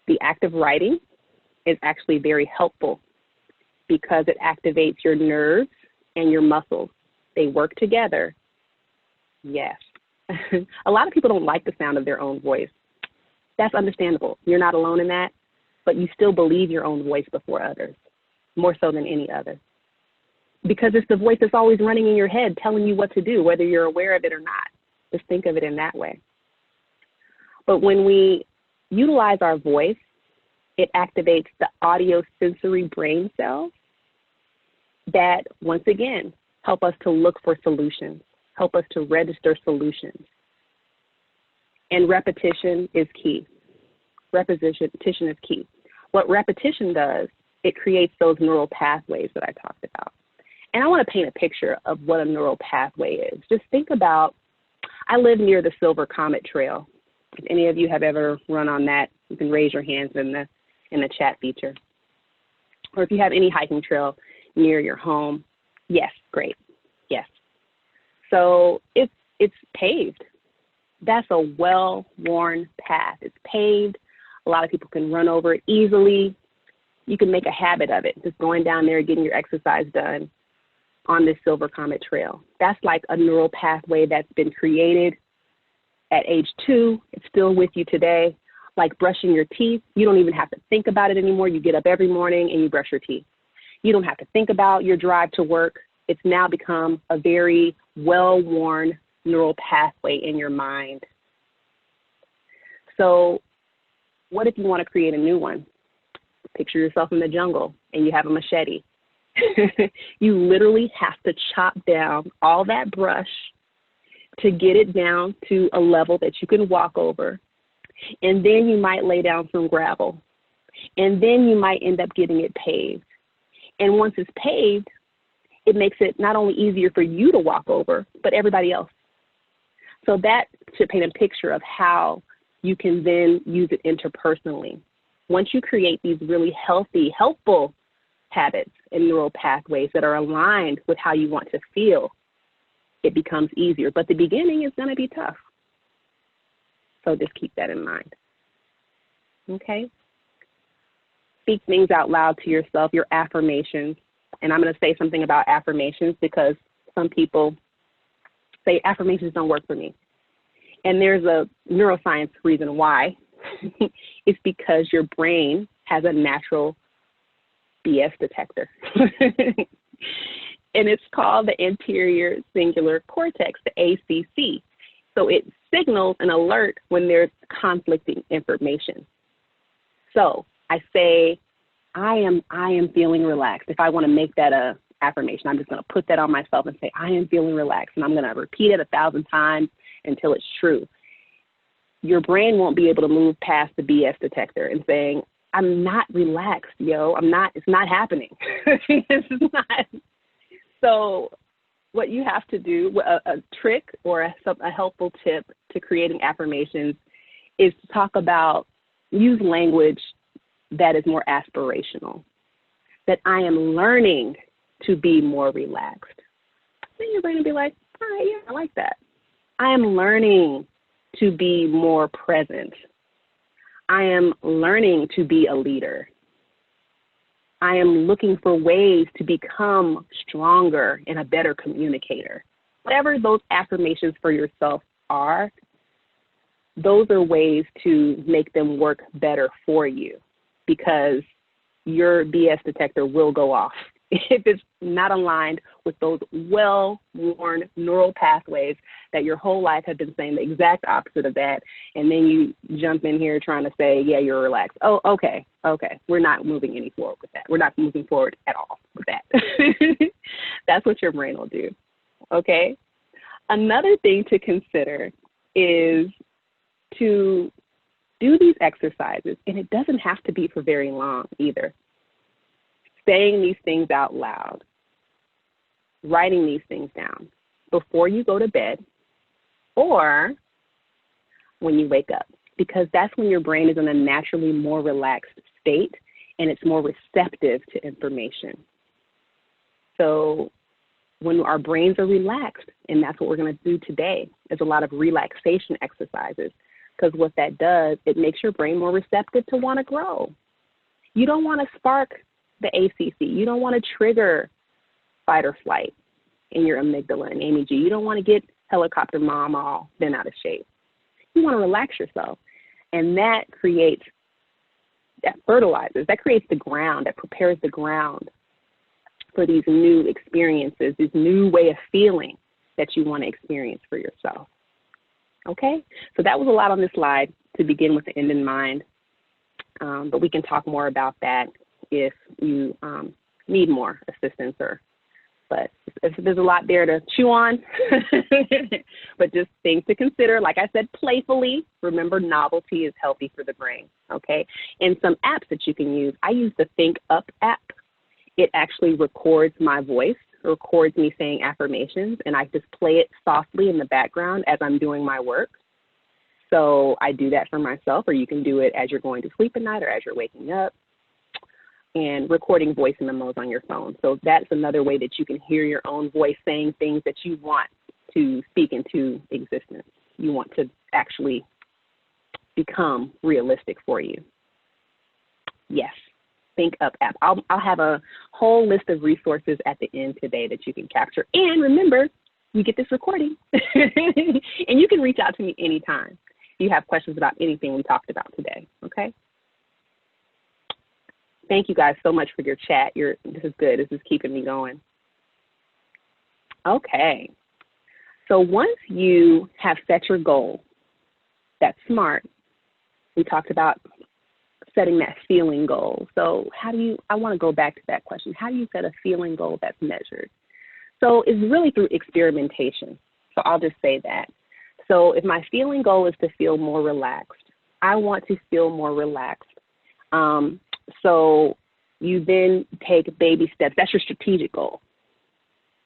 The act of writing is actually very helpful because it activates your nerves and your muscles. They work together. Yes. A lot of people don't like the sound of their own voice. That's understandable. You're not alone in that, but you still believe your own voice before others, more so than any other. Because it's the voice that's always running in your head telling you what to do, whether you're aware of it or not. Just think of it in that way. But when we utilize our voice, it activates the audio-sensory brain cells that, once again, help us to look for solutions, help us to register solutions. And repetition is key. Repetition is key. What repetition does, it creates those neural pathways that I talked about. And I want to paint a picture of what a neural pathway is. Just think about, I live near the Silver Comet Trail. If any of you have ever run on that, you can raise your hands in the chat feature. Or if you have any hiking trail near your home, yes, great, yes. So it's paved. That's a well-worn path. It's paved. A lot of people can run over it easily. You can make a habit of it, just going down there, getting your exercise done on this Silver Comet Trail. That's like a neural pathway that's been created at age 2. It's still with you today. Like brushing your teeth, you don't even have to think about it anymore. You get up every morning and you brush your teeth. You don't have to think about your drive to work. It's now become a very well-worn neural pathway in your mind. So what if you want to create a new one? Picture yourself in the jungle and you have a machete. You literally have to chop down all that brush to get it down to a level that you can walk over. And then you might lay down some gravel. And then you might end up getting it paved. And once it's paved, it makes it not only easier for you to walk over, but everybody else. So that should paint a picture of how you can then use it interpersonally. Once you create these really healthy, helpful habits and neural pathways that are aligned with how you want to feel, it becomes easier. But the beginning is going to be tough. So just keep that in mind. Okay? Speak things out loud to yourself, your affirmations. And I'm going to say something about affirmations because some people say affirmations don't work for me. And there's a neuroscience reason why. It's because your brain has a natural BS detector. And it's called the anterior cingulate cortex, the ACC. So it signals an alert when there's conflicting information. So I say, I am feeling relaxed. If I want to make that a affirmation, I'm just going to put that on myself and say, I am feeling relaxed. And I'm going to repeat it 1,000 times until it's true. Your brain won't be able to move past the BS detector and saying, I'm not relaxed, yo. It's not happening. It's not. So what you have to do, a trick or a helpful tip to creating affirmations is to talk about, use language that is more aspirational, that I am learning to be more relaxed. Then you're going to be like, all right, yeah, I like that. I am learning to be more present. I am learning to be a leader. I am looking for ways to become stronger and a better communicator. Whatever those affirmations for yourself are, those are ways to make them work better for you, because your BS detector will go off if it's not aligned with those well-worn neural pathways that your whole life have been saying the exact opposite of that. And then you jump in here trying to say, yeah, you're relaxed. Oh, okay. We're not moving any forward with that. We're not moving forward at all with that. That's what your brain will do. Okay. Another thing to consider is to do these exercises, and it doesn't have to be for very long either. Saying these things out loud, writing these things down before you go to bed or when you wake up, because that's when your brain is in a naturally more relaxed state and it's more receptive to information. So when our brains are relaxed, and that's what we're going to do today, is a lot of relaxation exercises, because what that does, it makes your brain more receptive to want to grow. You don't want to spark the ACC. You don't want to trigger fight or flight in your amygdala and MEG. You don't want to get helicopter mom all bent out of shape. You want to relax yourself. And that creates, that fertilizes, that creates the ground, that prepares the ground for these new experiences, this new way of feeling that you want to experience for yourself. Okay? So that was a lot on this slide to begin with the end in mind. But we can talk more about that if you need more assistance, but there's a lot there to chew on. But just things to consider, like I said, playfully. Remember, novelty is healthy for the brain, okay? And some apps that you can use. I use the Think Up app. It actually records my voice, records me saying affirmations, and I just play it softly in the background as I'm doing my work. So I do that for myself, or you can do it as you're going to sleep at night or as you're waking up, and recording voice memos on your phone. So that's another way that you can hear your own voice saying things that you want to speak into existence. You want to actually become realistic for you. Yes, Think Up app. I'll have a whole list of resources at the end today that you can capture. And remember, you get this recording. And you can reach out to me anytime if you have questions about anything we talked about today, okay? Thank you guys so much for your chat. This is good. This is keeping me going. Okay. So once you have set your goal, that's SMART. We talked about setting that feeling goal. So I want to go back to that question. How do you set a feeling goal that's measured? So it's really through experimentation. So I'll just say that. So if my feeling goal is to feel more relaxed, I want to feel more relaxed. So you then take baby steps. That's your strategic goal.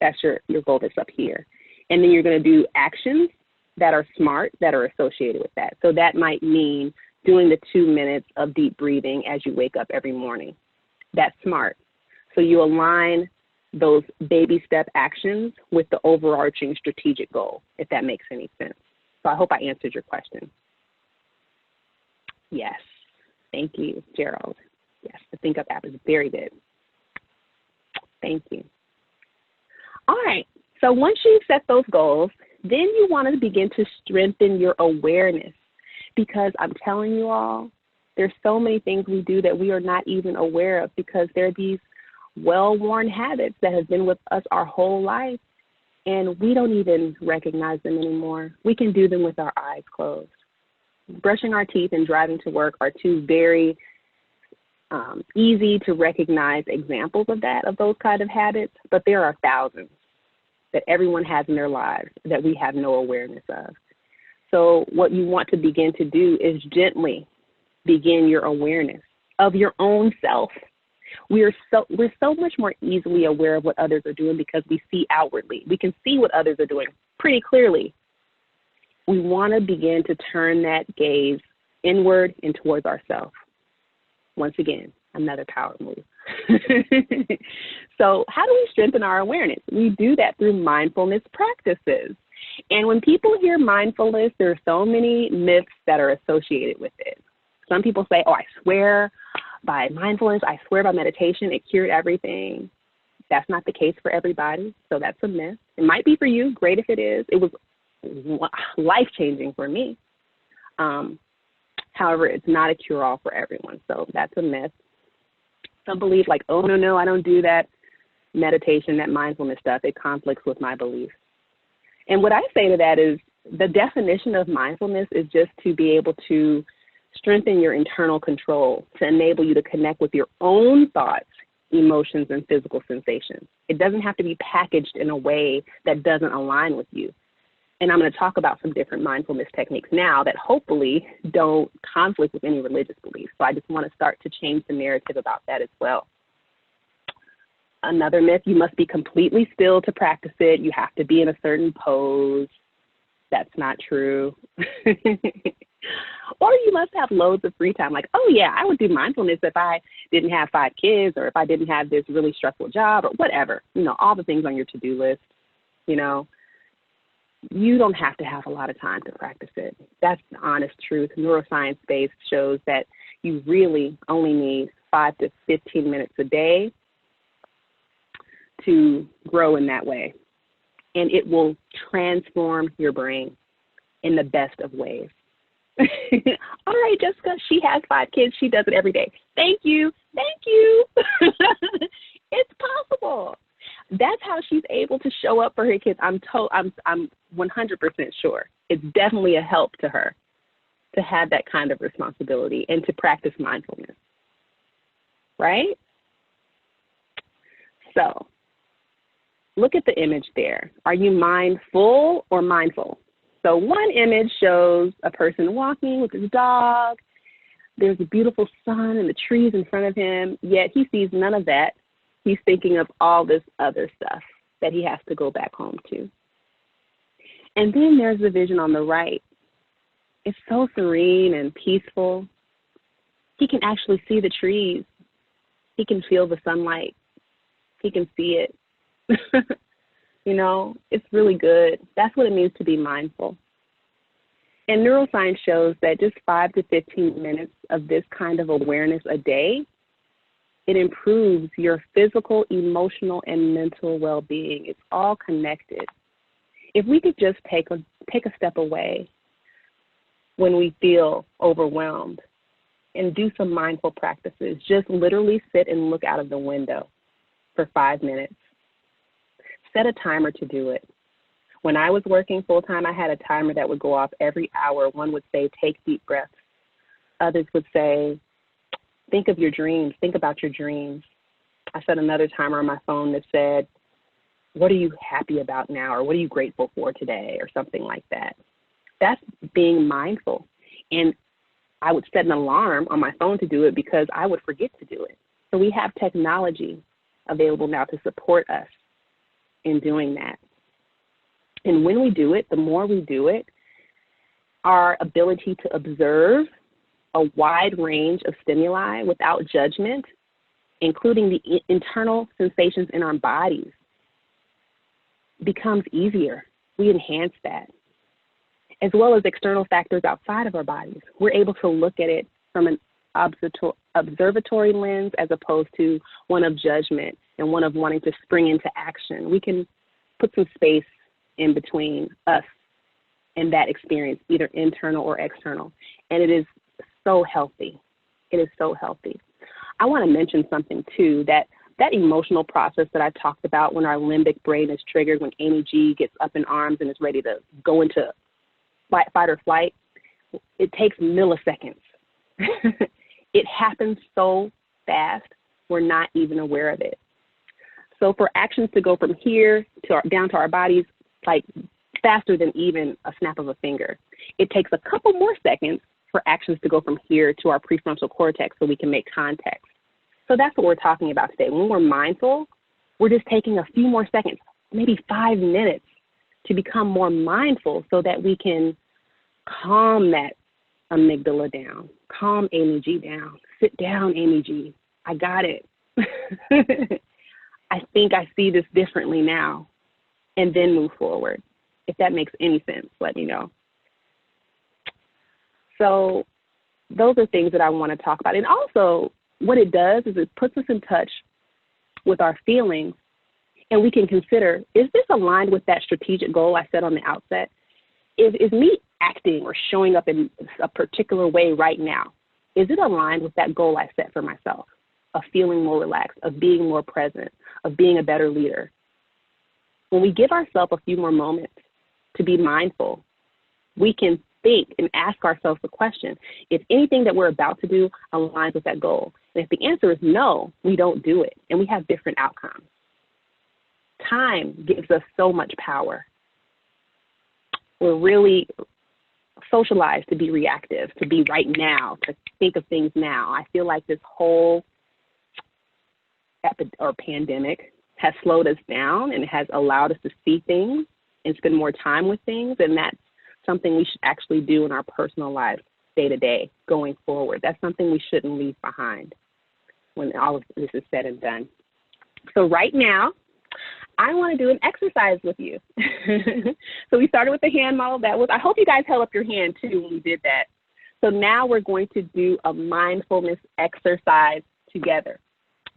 That's your goal that's up here. And then you're going to do actions that are SMART that are associated with that. So that might mean doing the 2 minutes of deep breathing as you wake up every morning. That's SMART. So you align those baby step actions with the overarching strategic goal, if that makes any sense. So I hope I answered your question. Yes. Thank you, Gerald. Yes, the Think Up app is very good. Thank you. All right, so once you set those goals, then you want to begin to strengthen your awareness, because I'm telling you all, there's so many things we do that we are not even aware of, because they're these well-worn habits that have been with us our whole life, and we don't even recognize them anymore. We can do them with our eyes closed. Brushing our teeth and driving to work are two very easy to recognize examples of those kind of habits, but there are thousands that everyone has in their lives that we have no awareness of. So what you want to begin to do is gently begin your awareness of your own self. We're so much more easily aware of what others are doing because we see outwardly. We can see what others are doing pretty clearly. We want to begin to turn that gaze inward and towards ourselves. Once again, another power move. So how do we strengthen our awareness? We do that through mindfulness practices. And when people hear mindfulness, there are so many myths that are associated with it. Some people say, oh, I swear by mindfulness, I swear by meditation, it cured everything. That's not the case for everybody, so that's a myth. It might be for you, great if it is. It was life-changing for me. However, it's not a cure-all for everyone, so that's a myth. Some believe like, oh, no, I don't do that meditation, that mindfulness stuff. It conflicts with my beliefs. And what I say to that is the definition of mindfulness is just to be able to strengthen your internal control, to enable you to connect with your own thoughts, emotions, and physical sensations. It doesn't have to be packaged in a way that doesn't align with you. And I'm going to talk about some different mindfulness techniques now that hopefully don't conflict with any religious beliefs. So I just want to start to change the narrative about that as well. Another myth, you must be completely still to practice it. You have to be in a certain pose. That's not true. Or you must have loads of free time. Like, oh yeah, I would do mindfulness if I didn't have 5 kids or if I didn't have this really stressful job or whatever. You know, all the things on your to-do list, you know. You don't have to have a lot of time to practice it. That's the honest truth. Neuroscience-based shows that you really only need 5 to 15 minutes a day to grow in that way. And it will transform your brain in the best of ways. All right, Jessica, she has 5 kids. She does it every day. Thank you. Thank you. It's possible. That's how she's able to show up for her kids. I'm 100% sure. It's definitely a help to her to have that kind of responsibility and to practice mindfulness, right? So look at the image there. Are you mindful or mindful? So one image shows a person walking with his dog. There's a beautiful sun and the trees in front of him, yet he sees none of that. He's thinking of all this other stuff that he has to go back home to. And then there's the vision on the right. It's so serene and peaceful. He can actually see the trees. He can feel the sunlight. He can see it. You know, it's really good. That's what it means to be mindful. And neuroscience shows that just 5 to 15 minutes of this kind of awareness a day, it improves your physical, emotional, and mental well-being. It's all connected. If we could just take a step away when we feel overwhelmed and do some mindful practices, just literally sit and look out of the window for 5 minutes. Set a timer to do it. When I was working full-time, I had a timer that would go off every hour. One would say, take deep breaths. Others would say, think of your dreams. Think about your dreams. I set another timer on my phone that said, what are you happy about now? Or what are you grateful for today? Or something like that. That's being mindful. And I would set an alarm on my phone to do it because I would forget to do it. So we have technology available now to support us in doing that. And when we do it, the more we do it, our ability to observe a wide range of stimuli without judgment, including the internal sensations in our bodies, becomes easier. We enhance that, as well as external factors outside of our bodies. We're able to look at it from an observatory lens as opposed to one of judgment and one of wanting to spring into action. We can put some space in between us and that experience, either internal or external. And it is so healthy. It is so healthy. I want to mention something too, that emotional process that I talked about when our limbic brain is triggered, when Amy G gets up in arms and is ready to go into fight or flight, it takes milliseconds. It happens so fast, we're not even aware of it. So for actions to go from here to down to our bodies, like faster than even a snap of a finger, it takes a couple more seconds for actions to go from here to our prefrontal cortex so we can make context. So that's what we're talking about today. When we're mindful, we're just taking a few more seconds, maybe 5 minutes, to become more mindful so that we can calm that amygdala down, calm Amy G down. Sit down, Amy G. I got it. I think I see this differently now, and then move forward. If that makes any sense, let me know. So those are things that I want to talk about. And also, what it does is it puts us in touch with our feelings, and we can consider, is this aligned with that strategic goal I set on the outset? Is me acting or showing up in a particular way right now, is it aligned with that goal I set for myself, of feeling more relaxed, of being more present, of being a better leader? When we give ourselves a few more moments to be mindful, we can think and ask ourselves the question, if anything that we're about to do aligns with that goal. And if the answer is no, we don't do it, and we have different outcomes. Time gives us so much power. We're really socialized to be reactive, to be right now, to think of things now. I feel like this whole pandemic has slowed us down and has allowed us to see things and spend more time with things, and that's something we should actually do in our personal lives day to day going forward. That's something we shouldn't leave behind when all of this is said and done. So right now, I want to do an exercise with you. So we started with the hand model. I hope you guys held up your hand too when we did that. So now we're going to do a mindfulness exercise together.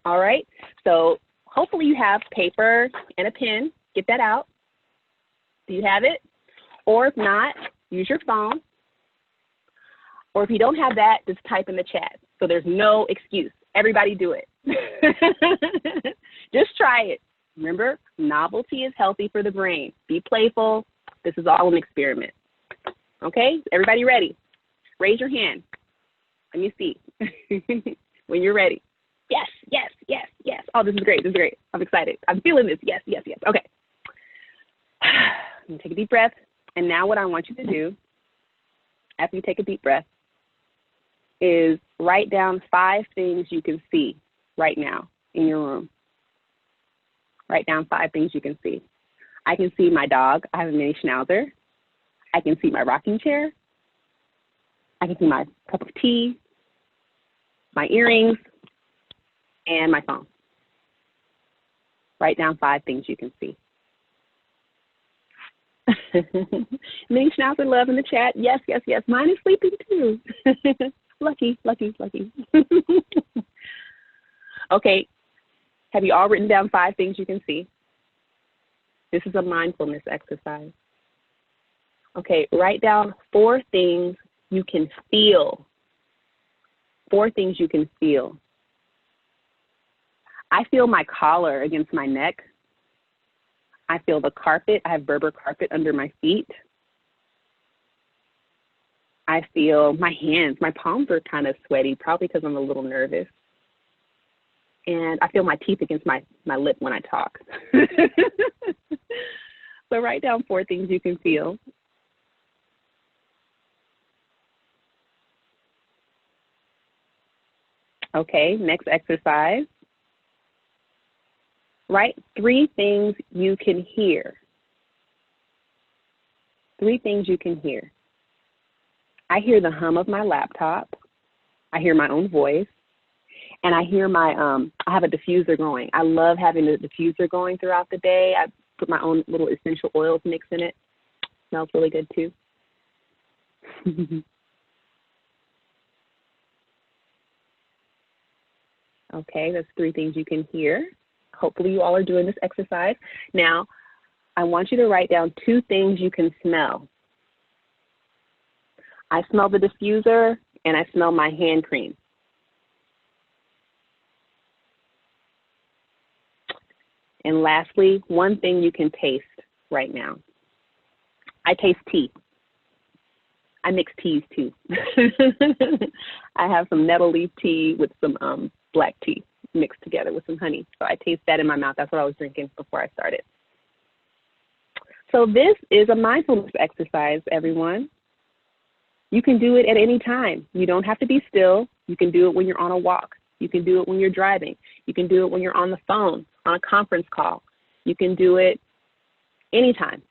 All right? So hopefully you have paper and a pen. Get that out. Do you have it? Or if not, use your phone. Or if you don't have that, just type in the chat. So there's no excuse. Everybody do it. Just try it. Remember, novelty is healthy for the brain. Be playful. This is all an experiment. Okay? Everybody ready? Raise your hand. Let me see. When you're ready. Yes, yes, yes, yes. Oh, this is great. This is great. I'm excited. I'm feeling this. Yes, yes, yes. Okay. Let me take a deep breath. And now what I want you to do, after you take a deep breath, is write down 5 things you can see right now in your room. Write down 5 things you can see. I can see my dog. I have a mini schnauzer. I can see my rocking chair. I can see my cup of tea, my earrings, and my phone. Write down 5 things you can see. Mini schnauzer love in the chat. Yes, yes, yes. Mine is sleeping too. Lucky, lucky, lucky. Okay. Have you all written down 5 things you can see? This is a mindfulness exercise. Okay, write down 4 things you can feel. 4 things you can feel. I feel my collar against my neck. I feel the carpet. I have Berber carpet under my feet. I feel my hands. My palms are kind of sweaty, probably because I'm a little nervous. And I feel my teeth against my lip when I talk. So write down 4 things you can feel. Okay, next exercise. Write 3 things you can hear. 3 things you can hear. I hear the hum of my laptop. I hear my own voice. And I hear I have a diffuser going. I love having the diffuser going throughout the day. I put my own little essential oils mix in it. Smells really good too. Okay, that's 3 things you can hear. Hopefully you all are doing this exercise. Now, I want you to write down 2 things you can smell. I smell the diffuser and I smell my hand cream. And lastly, 1 thing you can taste right now. I taste tea. I mix teas too. I have some nettle leaf tea with some black tea mixed together with some honey. So I taste that in my mouth. That's what I was drinking before I started. So this is a mindfulness exercise, everyone. You can do it at any time. You don't have to be still. You can do it when you're on a walk. You can do it when you're driving. You can do it when you're on the phone, on a conference call. You can do it anytime.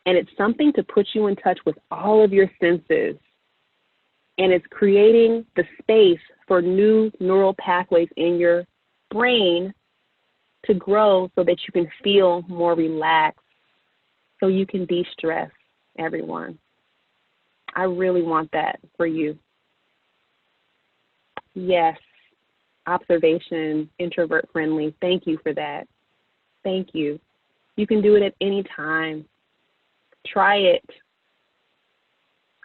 And it's something to put you in touch with all of your senses. And it's creating the space for new neural pathways in your brain to grow so that you can feel more relaxed, so you can de-stress, everyone. I really want that for you. Yes, observation, introvert friendly. Thank you for that. Thank you. You can do it at any time. Try it.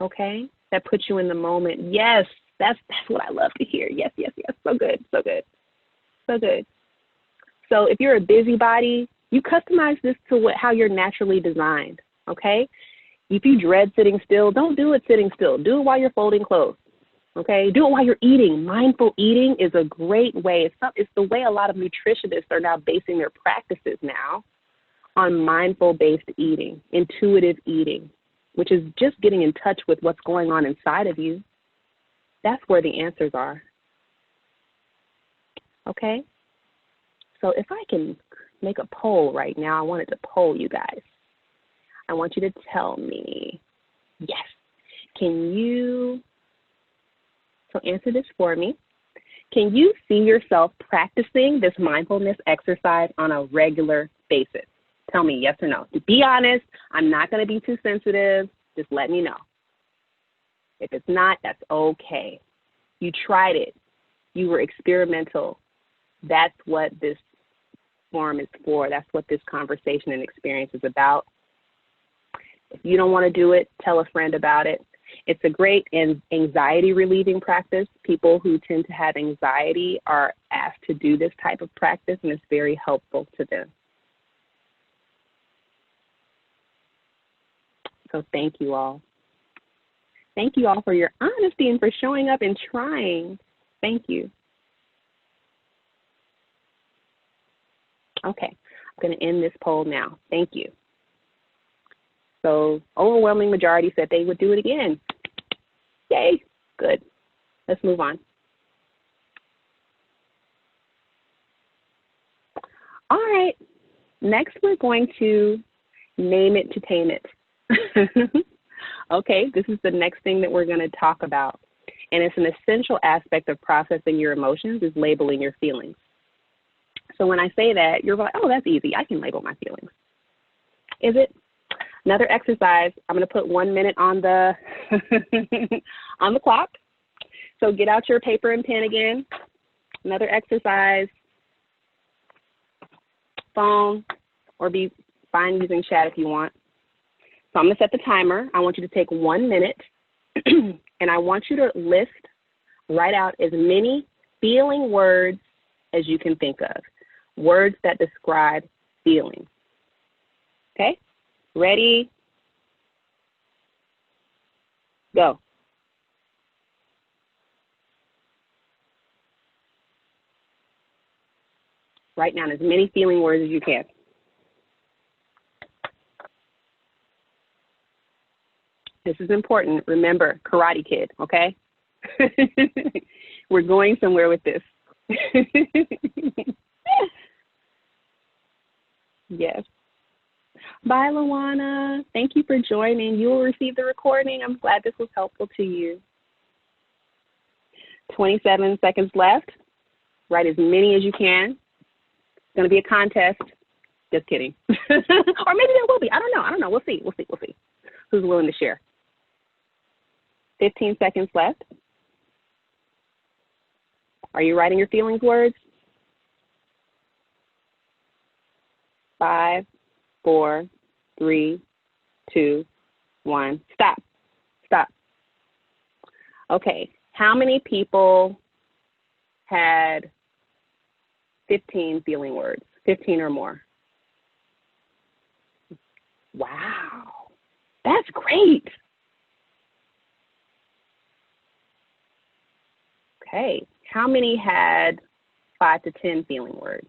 Okay? That puts you in the moment. Yes, that's what I love to hear. Yes, yes, yes. So good, so good, so good. So if you're a busybody, you customize this to how you're naturally designed. Okay? If you dread sitting still, don't do it sitting still. Do it while you're folding clothes. Okay? Do it while you're eating. Mindful eating is a great way. It's the way a lot of nutritionists are now basing their practices now on mindful-based eating, intuitive eating, which is just getting in touch with what's going on inside of you. That's where the answers are. Okay? So if I can make a poll right now, I wanted to poll you guys. I want you to tell me, yes, can you, so answer this for me. Can you see yourself practicing this mindfulness exercise on a regular basis? Tell me yes or no. To be honest, I'm not going to be too sensitive. Just let me know. If it's not, that's okay. You tried it. You were experimental. That's what this forum is for. That's what this conversation and experience is about. If you don't want to do it, tell a friend about it. It's a great anxiety relieving practice. People who tend to have anxiety are asked to do this type of practice, and it's very helpful to them. So thank you all. Thank you all for your honesty and for showing up and trying. Thank you. Okay, I'm going to end this poll now. Thank you. So overwhelming majority said they would do it again. Yay, good. Let's move on. All right, next we're going to name it to tame it. Okay, this is the next thing that we're going to talk about. And it's an essential aspect of processing your emotions is labeling your feelings. So when I say that, you're like, oh, that's easy. I can label my feelings. Is it? Another exercise, I'm going to put 1 minute on the, on the clock. So get out your paper and pen again. Another exercise, phone, or be fine using chat if you want. So I'm going to set the timer. I want you to take 1 minute, and I want you to list, write out as many feeling words as you can think of, words that describe feelings. Okay? Ready? Go. Write down as many feeling words as you can. This is important. Remember, Karate Kid, okay? We're going somewhere with this. Yes. Bye, Luana. Thank you for joining. You will receive the recording. I'm glad this was helpful to you. 27 seconds left. Write as many as you can. It's going to be a contest. Just kidding. Or maybe there will be. I don't know. We'll see. Who's willing to share? 15 seconds left. Are you writing your feelings words? 5, 4, 3, 2, 1. Stop. Okay. How many people had 15 feeling words? 15 or more? Wow. That's great. Okay. How many had 5 to 10 feeling words?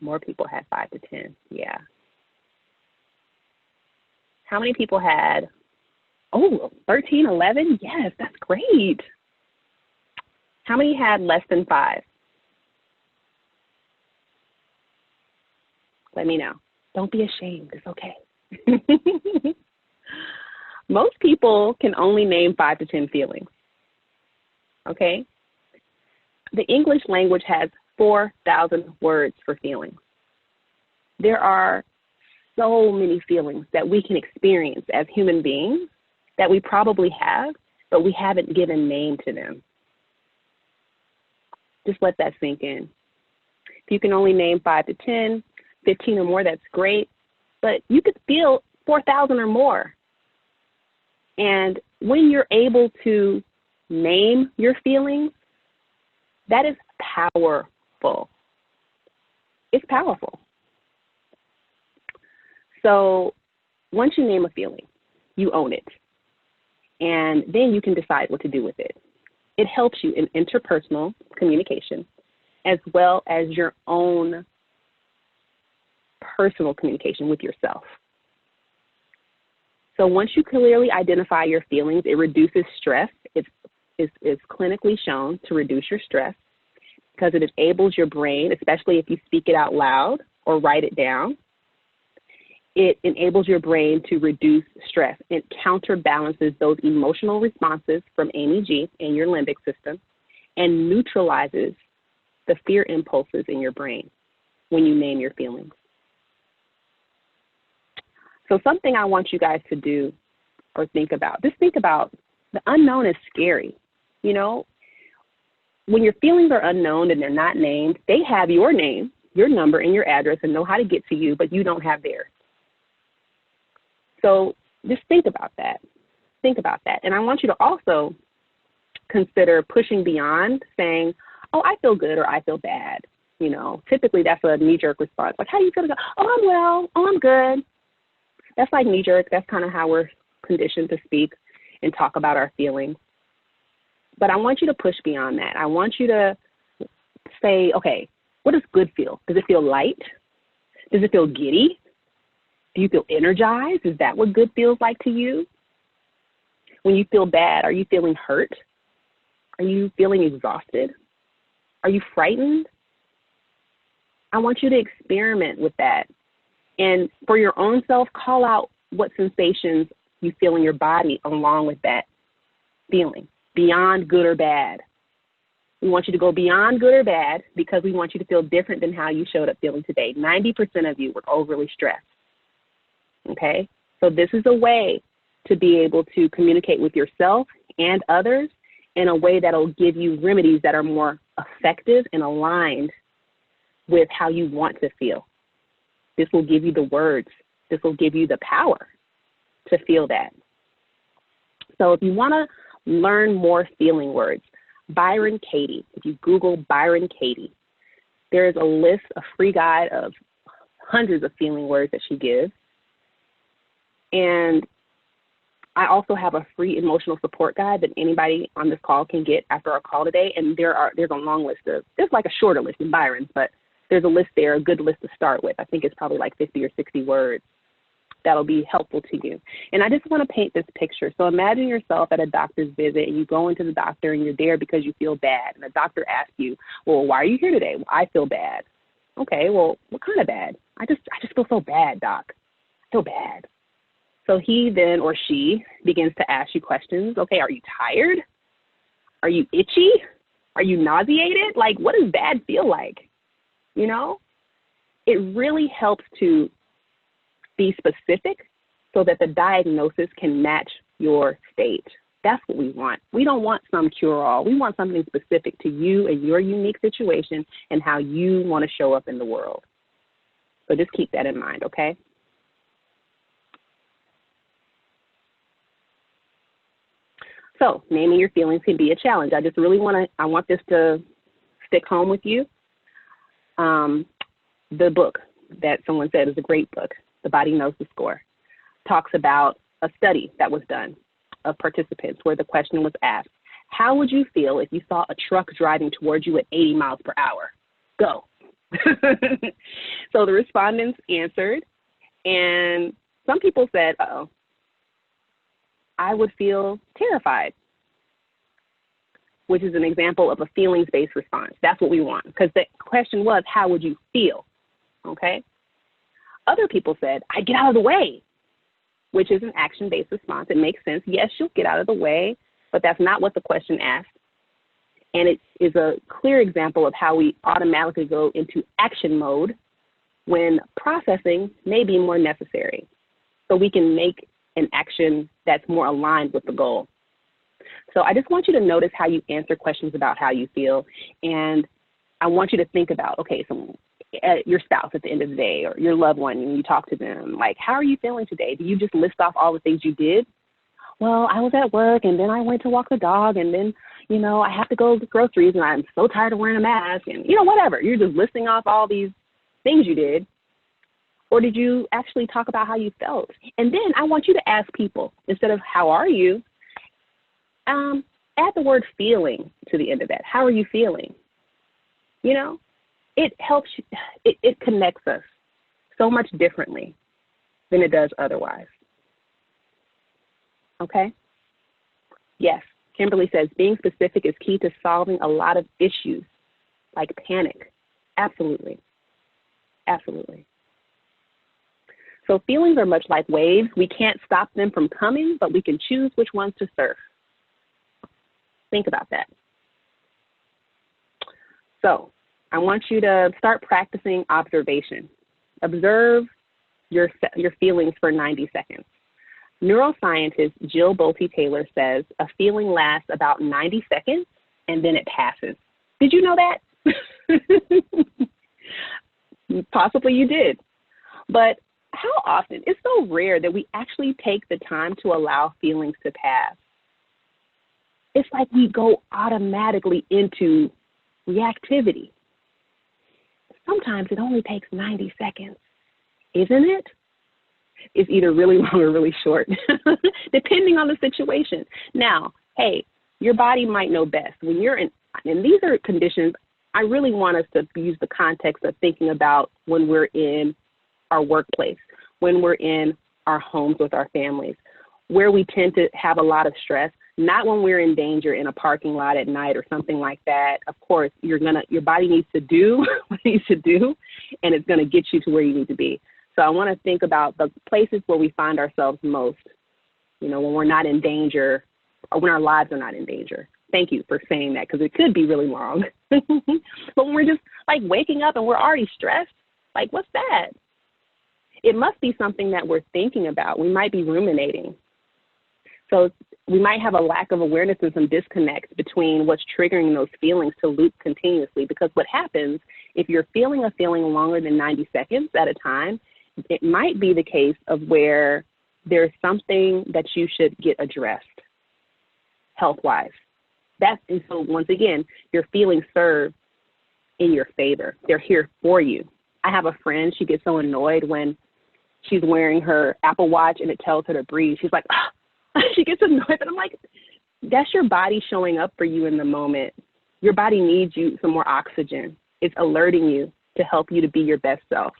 More people had 5 to 10. Yeah. How many people had, 13, 11? Yes, that's great. How many had less than 5? Let me know. Don't be ashamed. It's okay. Most people can only name 5 to 10 feelings. Okay? The English language has 4,000 words for feelings. There are so many feelings that we can experience as human beings that we probably have, but we haven't given name to them. Just let that sink in. If you can only name 5 to 10, 15 or more, that's great. But you could feel 4,000 or more. And when you're able to name your feelings, that is powerful. It's powerful. So once you name a feeling, you own it. And then you can decide what to do with it. It helps you in interpersonal communication as well as your own personal communication with yourself. So once you clearly identify your feelings, it reduces stress. It's clinically shown to reduce your stress because it enables your brain, especially if you speak it out loud or write it down, it enables your brain to reduce stress. It counterbalances those emotional responses from MEG in your limbic system and neutralizes the fear impulses in your brain when you name your feelings. So something I want you guys to do or think about, just think about the unknown is scary. You know, when your feelings are unknown and they're not named, they have your name, your number, and your address and know how to get to you, but you don't have theirs. So just think about that. Think about that. And I want you to also consider pushing beyond saying, oh, I feel good or I feel bad. You know, typically that's a knee-jerk response. Like, how do you feel? Oh, I'm well. Oh, I'm good. That's like knee-jerk. That's kind of how we're conditioned to speak and talk about our feelings. But I want you to push beyond that. I want you to say, okay, what does good feel? Does it feel light? Does it feel giddy? Do you feel energized? Is that what good feels like to you? When you feel bad, are you feeling hurt? Are you feeling exhausted? Are you frightened? I want you to experiment with that. And for your own self, call out what sensations you feel in your body along with that feeling, beyond good or bad. We want you to go beyond good or bad because we want you to feel different than how you showed up feeling today. 90% of you were overly stressed. Okay? So this is a way to be able to communicate with yourself and others in a way that will give you remedies that are more effective and aligned with how you want to feel. This will give you the words. This will give you the power to feel that. So if you want to learn more feeling words, Byron Katie, if you Google Byron Katie, there is a list, a free guide of hundreds of feeling words that she gives. And I also have a free emotional support guide that anybody on this call can get after our call today. And there's a long list of, there's like a shorter list than Byron's, but there's a list there, a good list to start with. I think it's probably like 50 or 60 words that'll be helpful to you. And I just want to paint this picture. So imagine yourself at a doctor's visit and you go into the doctor and you're there because you feel bad. And the doctor asks you, well, why are you here today? Well, I feel bad. Okay, well, what kind of bad? I just feel so bad, doc. I feel bad. So he then or she begins to ask you questions. Okay, are you tired? Are you itchy? Are you nauseated? Like, what does bad feel like? You know, it really helps to be specific so that the diagnosis can match your state. That's what we want. We don't want some cure-all. We want something specific to you and your unique situation and how you want to show up in the world. So just keep that in mind, okay? So naming your feelings can be a challenge. I just really I want this to stick home with you. The book that someone said is a great book, The Body Knows the Score, talks about a study that was done of participants where the question was asked, how would you feel if you saw a truck driving towards you at 80 miles per hour? Go. So the respondents answered, and some people said, uh-oh, I would feel terrified, which is an example of a feelings-based response. That's what we want, because the question was, how would you feel? Okay. Other people said, I get out of the way, which is an action-based response. It makes sense. Yes, you'll get out of the way, but that's not what the question asked. And it is a clear example of how we automatically go into action mode when processing may be more necessary. So we can make an action that's more aligned with the goal. So I just want you to notice how you answer questions about how you feel. And I want you to think about, okay, so your spouse at the end of the day, or your loved one, and you talk to them, like, how are you feeling today? Do you just list off all the things you did? Well, I was at work, and then I went to walk the dog, and then, you know, I have to go to groceries, and I'm so tired of wearing a mask, and, you know, whatever. You're just listing off all these things you did. Or did you actually talk about how you felt? And then I want you to ask people, instead of how are you, add the word feeling to the end of that. How are you feeling? You know, it helps, it connects us so much differently than it does otherwise. Okay? Yes, Kimberly says being specific is key to solving a lot of issues like panic. Absolutely. Absolutely. So feelings are much like waves. We can't stop them from coming, but we can choose which ones to surf. Think about that. So I want you to start practicing observation. Observe your feelings for 90 seconds. Neuroscientist Jill Bolte-Taylor says a feeling lasts about 90 seconds and then it passes. Did you know that? Possibly you did. But how often? It's so rare that we actually take the time to allow feelings to pass. It's like we go automatically into reactivity. Sometimes it only takes 90 seconds, isn't it? It's either really long or really short, depending on the situation. Now, hey, your body might know best. When you're in, and these are conditions, I really want us to use the context of thinking about when we're in our workplace, when we're in our homes with our families, where we tend to have a lot of stress, not when we're in danger in a parking lot at night or something like that. Of course, your body needs to do what it needs to do, and it's going to get you to where you need to be. So I want to think about the places where we find ourselves most, you know, when we're not in danger or when our lives are not in danger. Thank you for saying that, because it could be really long. But when we're just like waking up and we're already stressed, like, what's that? It must be something that we're thinking about. We might be ruminating. So we might have a lack of awareness and some disconnect between what's triggering those feelings to loop continuously. Because what happens, if you're feeling a feeling longer than 90 seconds at a time, it might be the case of where there's something that you should get addressed health-wise. And so once again, your feelings serve in your favor. They're here for you. I have a friend, she gets so annoyed when she's wearing her Apple Watch and it tells her to breathe. She's like, ah. She gets annoyed, but I'm like, that's your body showing up for you in the moment. Your body needs you some more oxygen. It's alerting you to help you to be your best self.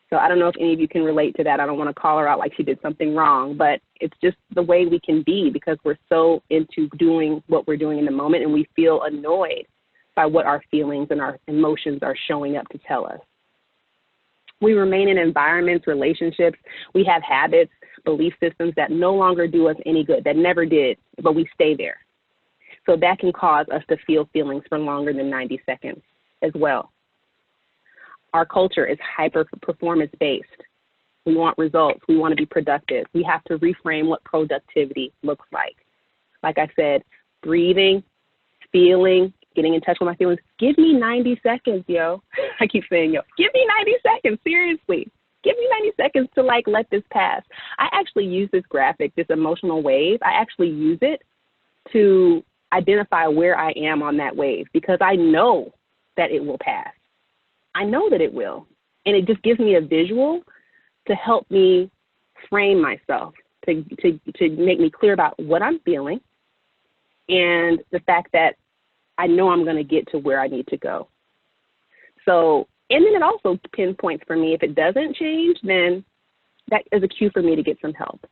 So I don't know if any of you can relate to that. I don't want to call her out like she did something wrong, but it's just the way we can be because we're so into doing what we're doing in the moment and we feel annoyed by what our feelings and our emotions are showing up to tell us. We remain in environments, relationships, we have habits, belief systems that no longer do us any good, that never did, but we stay there. So that can cause us to feel feelings for longer than 90 seconds as well. Our culture is hyper-performance-based. We want results. We want to be productive. We have to reframe what productivity looks like. Like I said, breathing, feeling, getting in touch with my feelings. Give me 90 seconds, yo. I keep saying, yo, give me 90 seconds, seriously. Give me 90 seconds to like let this pass. I actually use this graphic, this emotional wave. I actually use it to identify where I am on that wave because I know that it will pass. I know that it will. And it just gives me a visual to help me frame myself, to make me clear about what I'm feeling and the fact that I know I'm going to get to where I need to go. So, and then it also pinpoints for me, if it doesn't change, then that is a cue for me to get some help.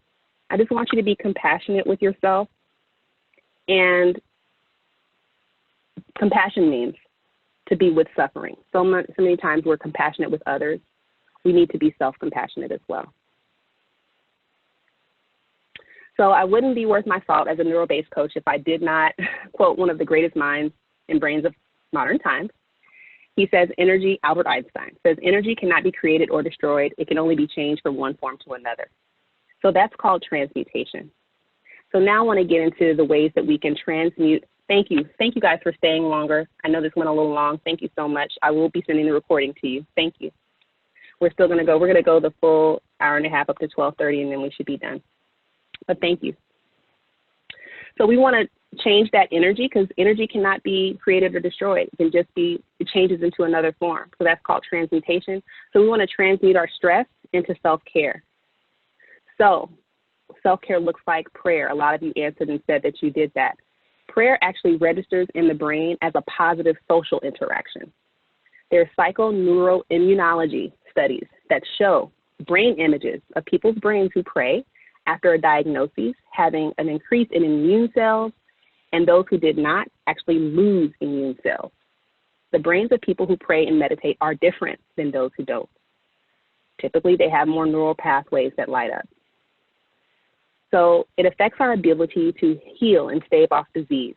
I just want you to be compassionate with yourself. And compassion means to be with suffering. So many times we're compassionate with others. We need to be self-compassionate as well. So I wouldn't be worth my salt as a neuro-based coach if I did not quote one of the greatest minds and brains of modern times. He says, Albert Einstein says, energy cannot be created or destroyed. It can only be changed from one form to another. So that's called transmutation. So now I want to get into the ways that we can transmute. Thank you guys for staying longer. I know this went a little long. Thank you so much. I will be sending the recording to you. Thank you. We're going to go the full hour and a half up to 12:30, and then we should be done. But thank you. So we want to change that energy, because energy cannot be created or destroyed. It can just be, it changes into another form. So that's called transmutation. So we want to transmute our stress into self-care. So self-care looks like prayer. A lot of you answered and said that you did that. Prayer actually registers in the brain as a positive social interaction. There are psychoneuroimmunology studies that show brain images of people's brains who pray after a diagnosis having an increase in immune cells, and those who did not actually lose immune cells. The brains of people who pray and meditate are different than those who don't. Typically, they have more neural pathways that light up. So it affects our ability to heal and stave off disease.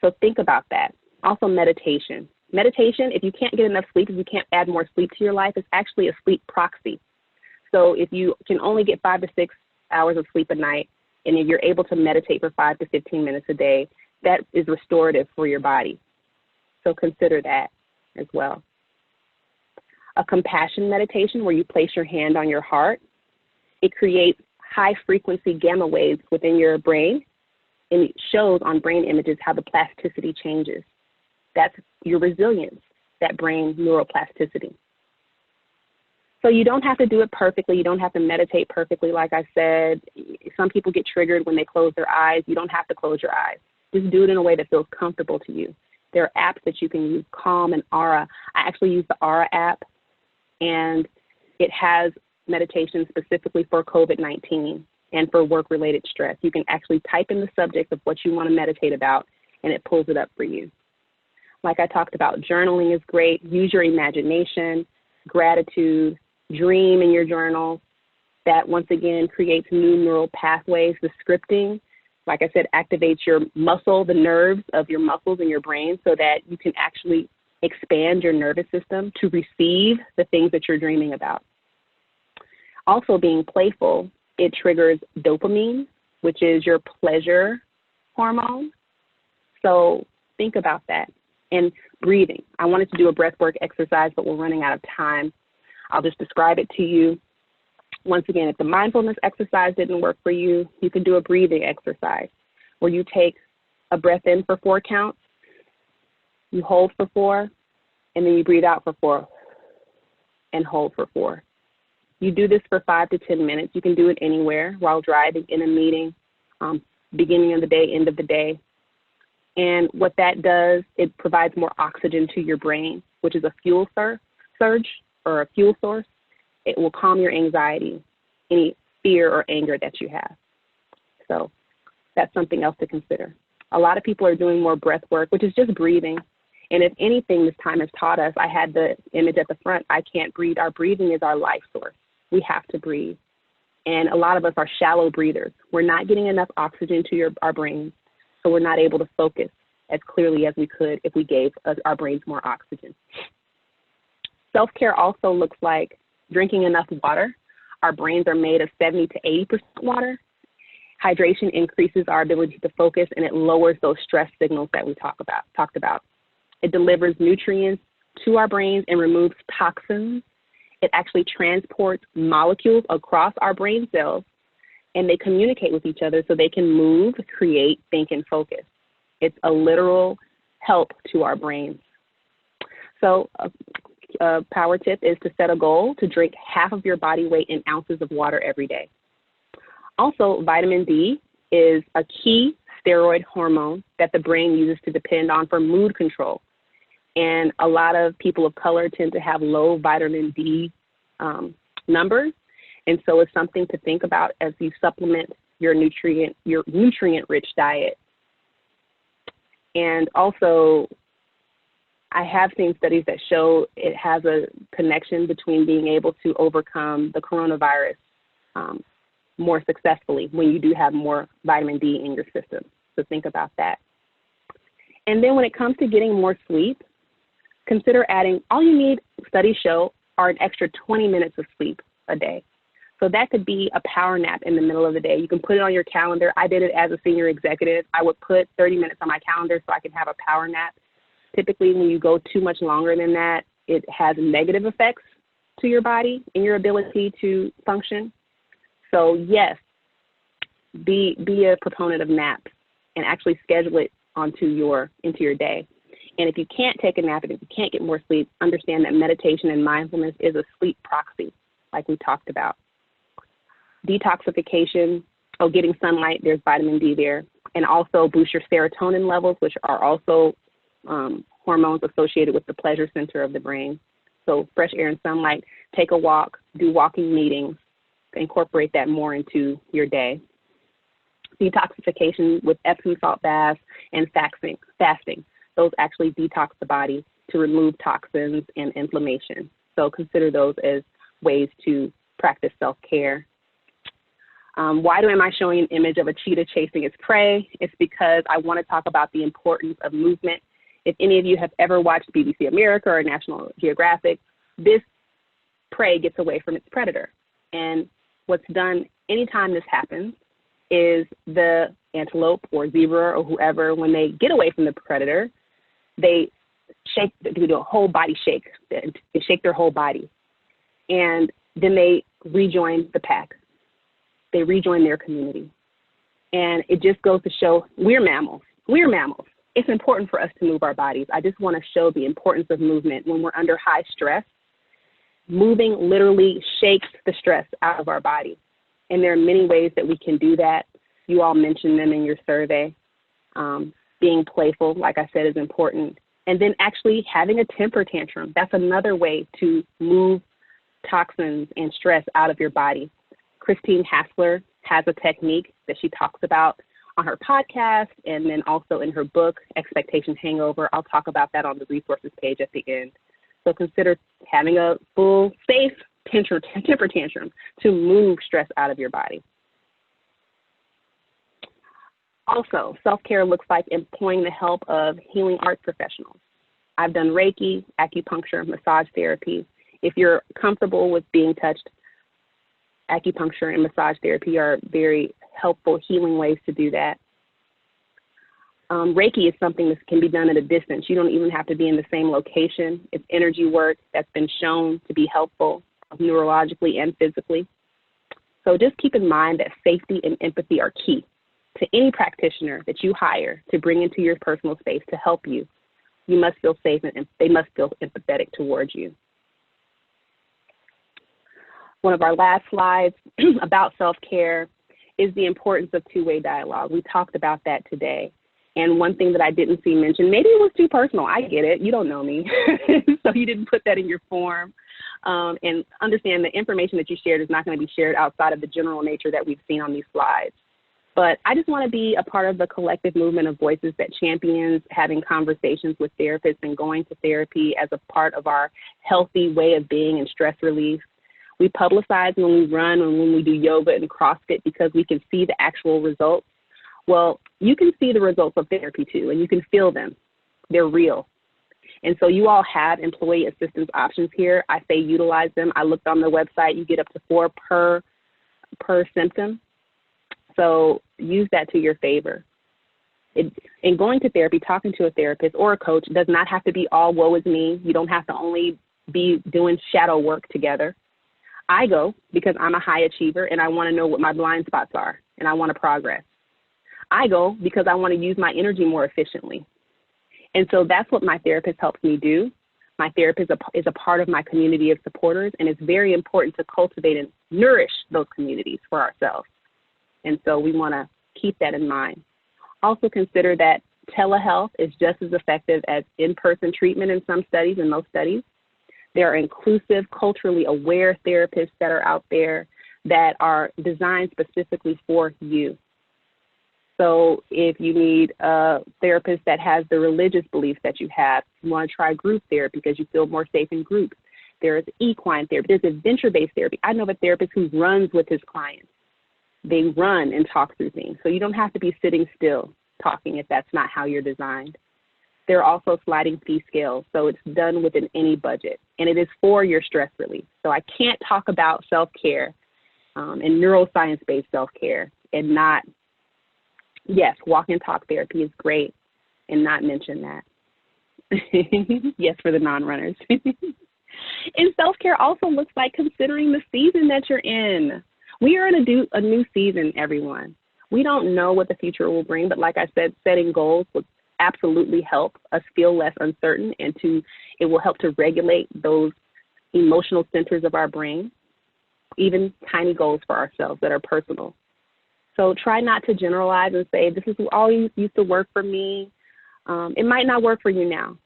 So think about that. Also, meditation. Meditation, if you can't get enough sleep, if you can't add more sleep to your life, it's actually a sleep proxy. So if you can only get 5 to 6 hours of sleep a night, and if you're able to meditate for 5 to 15 minutes a day, that is restorative for your body. So consider that as well. A compassion meditation where you place your hand on your heart, it creates high-frequency gamma waves within your brain, and it shows on brain images how the plasticity changes. That's your resilience, that brain neuroplasticity. So you don't have to do it perfectly. You don't have to meditate perfectly, like I said. Some people get triggered when they close their eyes. You don't have to close your eyes. Just do it in a way that feels comfortable to you. There are apps that you can use, Calm and Aura. I actually use the Aura app, and it has meditation specifically for COVID-19 and for work-related stress. You can actually type in the subject of what you want to meditate about, and it pulls it up for you. Like I talked about, journaling is great. Use your imagination, gratitude, dream in your journal. That, once again, creates new neural pathways. The scripting, like I said, activates your muscle, the nerves of your muscles in your brain, so that you can actually expand your nervous system to receive the things that you're dreaming about. Also, being playful, it triggers dopamine, which is your pleasure hormone. So think about that. And breathing. I wanted to do a breathwork exercise, but we're running out of time. I'll just describe it to you. Once again, if the mindfulness exercise didn't work for you, you can do a breathing exercise where you take a breath in for 4 counts, you hold for 4, and then you breathe out for 4 and hold for 4. You do this for 5 to 10 minutes. You can do it anywhere, while driving, in a meeting, beginning of the day, end of the day. And what that does, it provides more oxygen to your brain, which is a fuel surge or a fuel source. It will calm your anxiety, any fear or anger that you have. So that's something else to consider. A lot of people are doing more breath work, which is just breathing. And if anything this time has taught us, I had the image at the front, I can't breathe. Our breathing is our life source. We have to breathe. And a lot of us are shallow breathers. We're not getting enough oxygen to our brains, so we're not able to focus as clearly as we could if we gave our brains more oxygen. Self-care also looks like drinking enough water. Our brains are made of 70 to 80% water. Hydration increases our ability to focus, and it lowers those stress signals that we talked about. It delivers nutrients to our brains and removes toxins. It actually transports molecules across our brain cells, and they communicate with each other so they can move, create, think, and focus. It's a literal help to our brains. So a power tip is to set a goal to drink half of your body weight in ounces of water every day. Also, vitamin D is a key steroid hormone that the brain uses to depend on for mood control. And a lot of people of color tend to have low vitamin D numbers. And so it's something to think about as you supplement your nutrient-rich diet. And also, I have seen studies that show it has a connection between being able to overcome the coronavirus more successfully when you do have more vitamin D in your system. So think about that. And then when it comes to getting more sleep, consider adding, all you need, studies show, are an extra 20 minutes of sleep a day. So that could be a power nap in the middle of the day. You can put it on your calendar. I did it as a senior executive. I would put 30 minutes on my calendar so I could have a power nap. Typically, when you go too much longer than that, it has negative effects to your body and your ability to function. So yes, be a proponent of naps and actually schedule it into your day. And if you can't take a nap and if you can't get more sleep, understand that meditation and mindfulness is a sleep proxy, like we talked about. Detoxification, getting sunlight, there's vitamin D there, and also boost your serotonin levels, which are also hormones associated with the pleasure center of the brain. So fresh air and sunlight, take a walk, do walking meetings, incorporate that more into your day. Detoxification with Epsom salt baths and fasting. Those actually detox the body to remove toxins and inflammation. So consider those as ways to practice self-care. Why am I showing an image of a cheetah chasing its prey? It's because I want to talk about the importance of movement. If any of you have ever watched BBC America or National Geographic, this prey gets away from its predator. And what's done anytime this happens is the antelope or zebra or whoever, when they get away from the predator, they do a whole body shake. They shake their whole body. And then they rejoin the pack. They rejoin their community. And it just goes to show we're mammals. We're mammals. It's important for us to move our bodies. I just want to show the importance of movement when we're under high stress. Moving literally shakes the stress out of our body. And there are many ways that we can do that. You all mentioned them in your survey. Being playful, like I said, is important. And then actually having a temper tantrum. That's another way to move toxins and stress out of your body. Christine Hassler has a technique that she talks about on her podcast and then also in her book, Expectation Hangover. I'll talk about that on the resources page at the end. So consider having a full, safe temper tantrum to move stress out of your body. Also, self-care looks like employing the help of healing arts professionals. I've done Reiki, acupuncture, massage therapy. If you're comfortable with being touched, acupuncture and massage therapy are very helpful healing ways to do that. Reiki is something that can be done at a distance. You don't even have to be in the same location. It's energy work that's been shown to be helpful neurologically and physically. So just keep in mind that safety and empathy are key to any practitioner that you hire to bring into your personal space to help you. You must feel safe and they must feel empathetic towards you. One of our last slides about self-care is the importance of two-way dialogue. We talked about that today. And one thing that I didn't see mentioned, maybe it was too personal. I get it. You don't know me. So you didn't put that in your form. And understand the information that you shared is not going to be shared outside of the general nature that we've seen on these slides. But I just want to be a part of the collective movement of voices that champions having conversations with therapists and going to therapy as a part of our healthy way of being and stress relief. We publicize when we run and when we do yoga and CrossFit because we can see the actual results. Well, you can see the results of therapy too, and you can feel them. They're real. And so you all have employee assistance options here. I say utilize them. I looked on the website. You get up to 4 per symptom. So use that to your favor. In going to therapy, talking to a therapist or a coach does not have to be all woe is me. You don't have to only be doing shadow work together. I go because I'm a high achiever and I want to know what my blind spots are and I want to progress. I go because I want to use my energy more efficiently. And so that's what my therapist helps me do. My therapist is a part of my community of supporters, and it's very important to cultivate and nourish those communities for ourselves. And so we want to keep that in mind. Also consider that telehealth is just as effective as in-person treatment in some studies, in most studies. There are inclusive, culturally aware therapists that are out there that are designed specifically for you. So if you need a therapist that has the religious beliefs that you have, you want to try group therapy because you feel more safe in groups. There is equine therapy. There's adventure-based therapy. I know of a therapist who runs with his clients. They run and talk through things. So you don't have to be sitting still talking if that's not how you're designed. There are also sliding fee scales, so it's done within any budget, and it is for your stress relief. So I can't talk about self-care and neuroscience-based self-care, and not, yes, walk and talk therapy is great, and not mention that. Yes, for the non-runners. And self-care also looks like considering the season that you're in. We are in a new season, everyone. We don't know what the future will bring, but like I said, setting goals will absolutely help us feel less uncertain, and it will help to regulate those emotional centers of our brain, even tiny goals for ourselves that are personal. So try not to generalize and say, this is always used to work for me. It might not work for you now.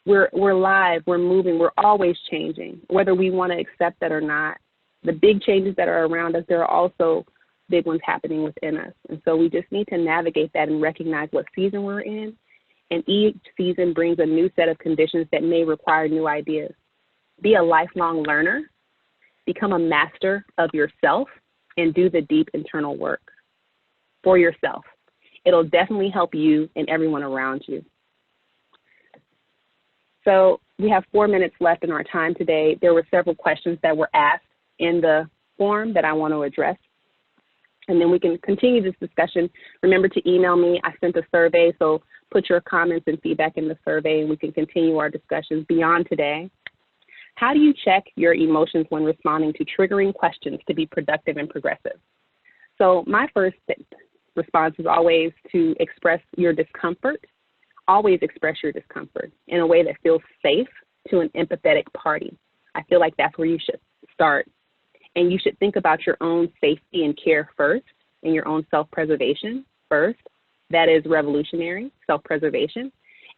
We're live, we're moving, we're always changing, whether we want to accept that or not. The big changes that are around us, there are also big ones happening within us. And so we just need to navigate that and recognize what season we're in. And each season brings a new set of conditions that may require new ideas. Be a lifelong learner, become a master of yourself, and do the deep internal work for yourself. It'll definitely help you and everyone around you. So we have 4 minutes left in our time today. There were several questions that were asked in the form that I want to address. And then we can continue this discussion. Remember to email me. I sent a survey, so put your comments and feedback in the survey, and we can continue our discussions beyond today. How do you check your emotions when responding to triggering questions to be productive and progressive? So my first response is always to express your discomfort. Always express your discomfort in a way that feels safe to an empathetic party. I feel like that's where you should start. And you should think about your own safety and care first, and your own self-preservation first. That is revolutionary, self-preservation.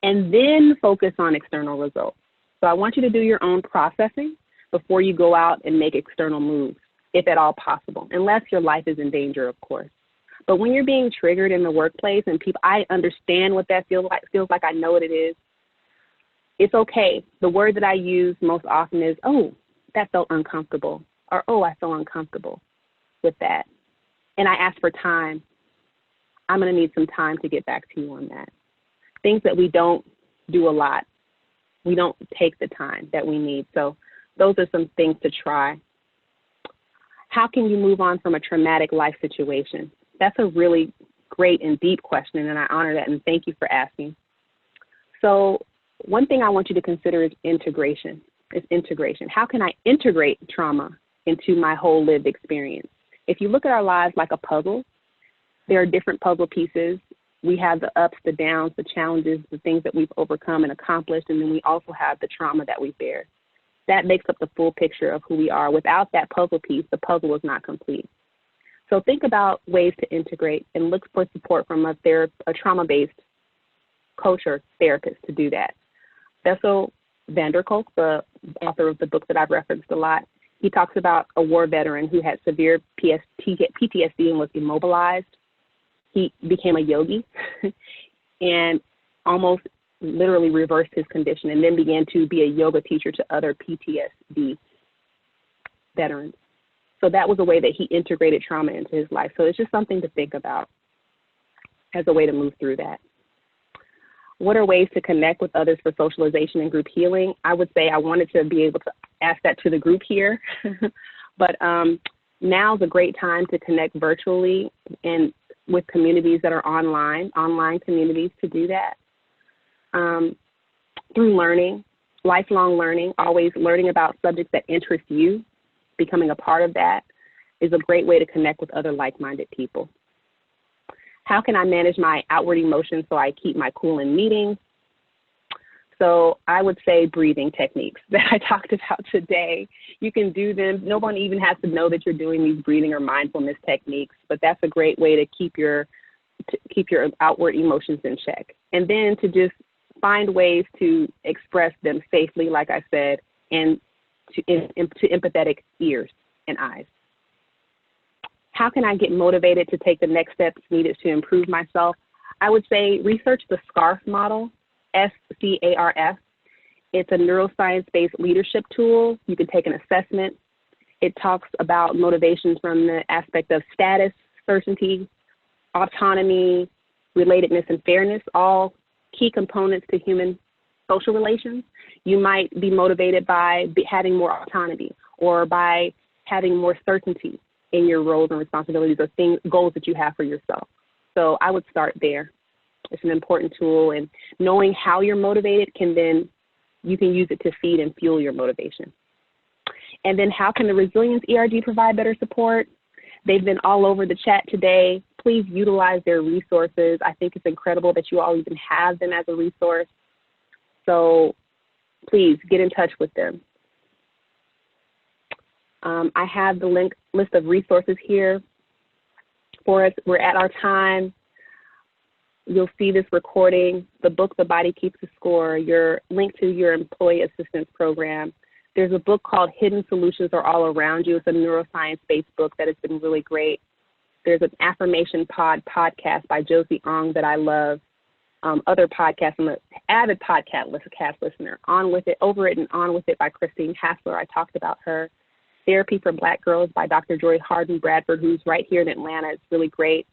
And then focus on external results. So I want you to do your own processing before you go out and make external moves, if at all possible, unless your life is in danger, of course. But when you're being triggered in the workplace and people, I understand what that feels like, I know what it is. It's okay. The word that I use most often is, oh, that felt uncomfortable, or oh, I feel uncomfortable with that. And I ask for time. I'm going to need some time to get back to you on that. Things that we don't do a lot. We don't take the time that we need. So those are some things to try. How can you move on from a traumatic life situation? That's a really great and deep question, and I honor that, and thank you for asking. So one thing I want you to consider is integration. How can I integrate trauma into my whole lived experience? If you look at our lives like a puzzle, there are different puzzle pieces. We have the ups, the downs, the challenges, the things that we've overcome and accomplished, and then we also have the trauma that we bear. That makes up the full picture of who we are. Without that puzzle piece, the puzzle is not complete. So think about ways to integrate and look for support from a trauma-based coach or therapist to do that. Bessel van der Kolk, the author of the book that I've referenced a lot, he talks about a war veteran who had severe PTSD and was immobilized. He became a yogi and almost literally reversed his condition, and then began to be a yoga teacher to other PTSD veterans. So that was a way that he integrated trauma into his life. So it's just something to think about as a way to move through that. What are ways to connect with others for socialization and group healing? I would say I wanted to be able to ask that to the group here, but now's a great time to connect virtually and with communities that are online communities to do that. Through learning, lifelong learning, always learning about subjects that interest you, becoming a part of that is a great way to connect with other like-minded people. How can I manage my outward emotions so I keep my cool in meetings? So I would say breathing techniques that I talked about today. You can do them. No one even has to know that you're doing these breathing or mindfulness techniques, but that's a great way to keep your outward emotions in check. And then to just find ways to express them safely, like I said, and to empathetic ears and eyes. How can I get motivated to take the next steps needed to improve myself? I would say research the SCARF model, SCARF. It's a neuroscience-based leadership tool. You can take an assessment. It talks about motivations from the aspect of status, certainty, autonomy, relatedness, and fairness, all key components to human social relations. You might be motivated by having more autonomy or by having more certainty in your roles and responsibilities or goals that you have for yourself. So I would start there. It's an important tool, and knowing how you're motivated you can use it to feed and fuel your motivation. And then how can the Resilience ERG provide better support? They've been all over the chat today. Please utilize their resources. I think it's incredible that you all even have them as a resource. So please get in touch with them. I have the list of resources here for us. We're at our time. You'll see this recording, the book, The Body Keeps the Score, your link to your employee assistance program. There's a book called Hidden Solutions Are All Around You. It's a neuroscience-based book that has been really great. There's an Affirmation podcast by Josie Ong that I love. Other podcasts, I'm an avid podcast listener. On With It, Over It, and On With It by Christine Hassler. I talked about her. Therapy for Black Girls by Dr. Joy Harden Bradford, who's right here in Atlanta. It's really great.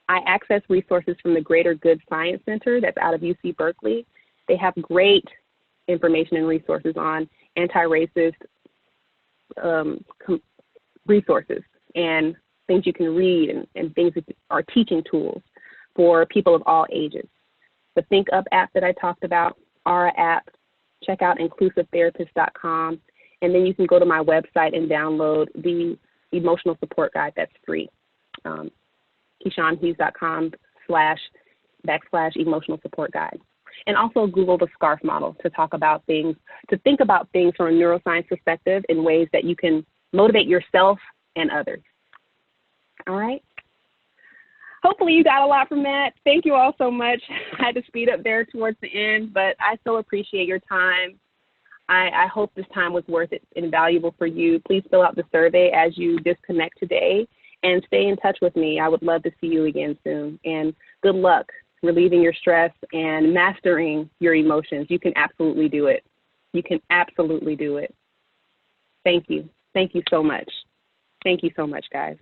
I access resources from the Greater Good Science Center that's out of UC Berkeley. They have great information and resources on anti-racist resources and things you can read and things that are teaching tools for people of all ages. The Think Up app that I talked about, Aura app, check out inclusivetherapist.com, and then you can go to my website and download the emotional support guide that's free. KeyshawnHughes.com/emotional support guide. And also Google the SCARF model to talk about things, to think about things from a neuroscience perspective in ways that you can motivate yourself and others. All right. Hopefully you got a lot from that. Thank you all so much. I had to speed up there towards the end, but I so appreciate your time. I hope this time was worth it and valuable for you. Please fill out the survey as you disconnect today and stay in touch with me. I would love to see you again soon. And good luck relieving your stress and mastering your emotions. You can absolutely do it. You can absolutely do it. Thank you. Thank you so much. Thank you so much, guys.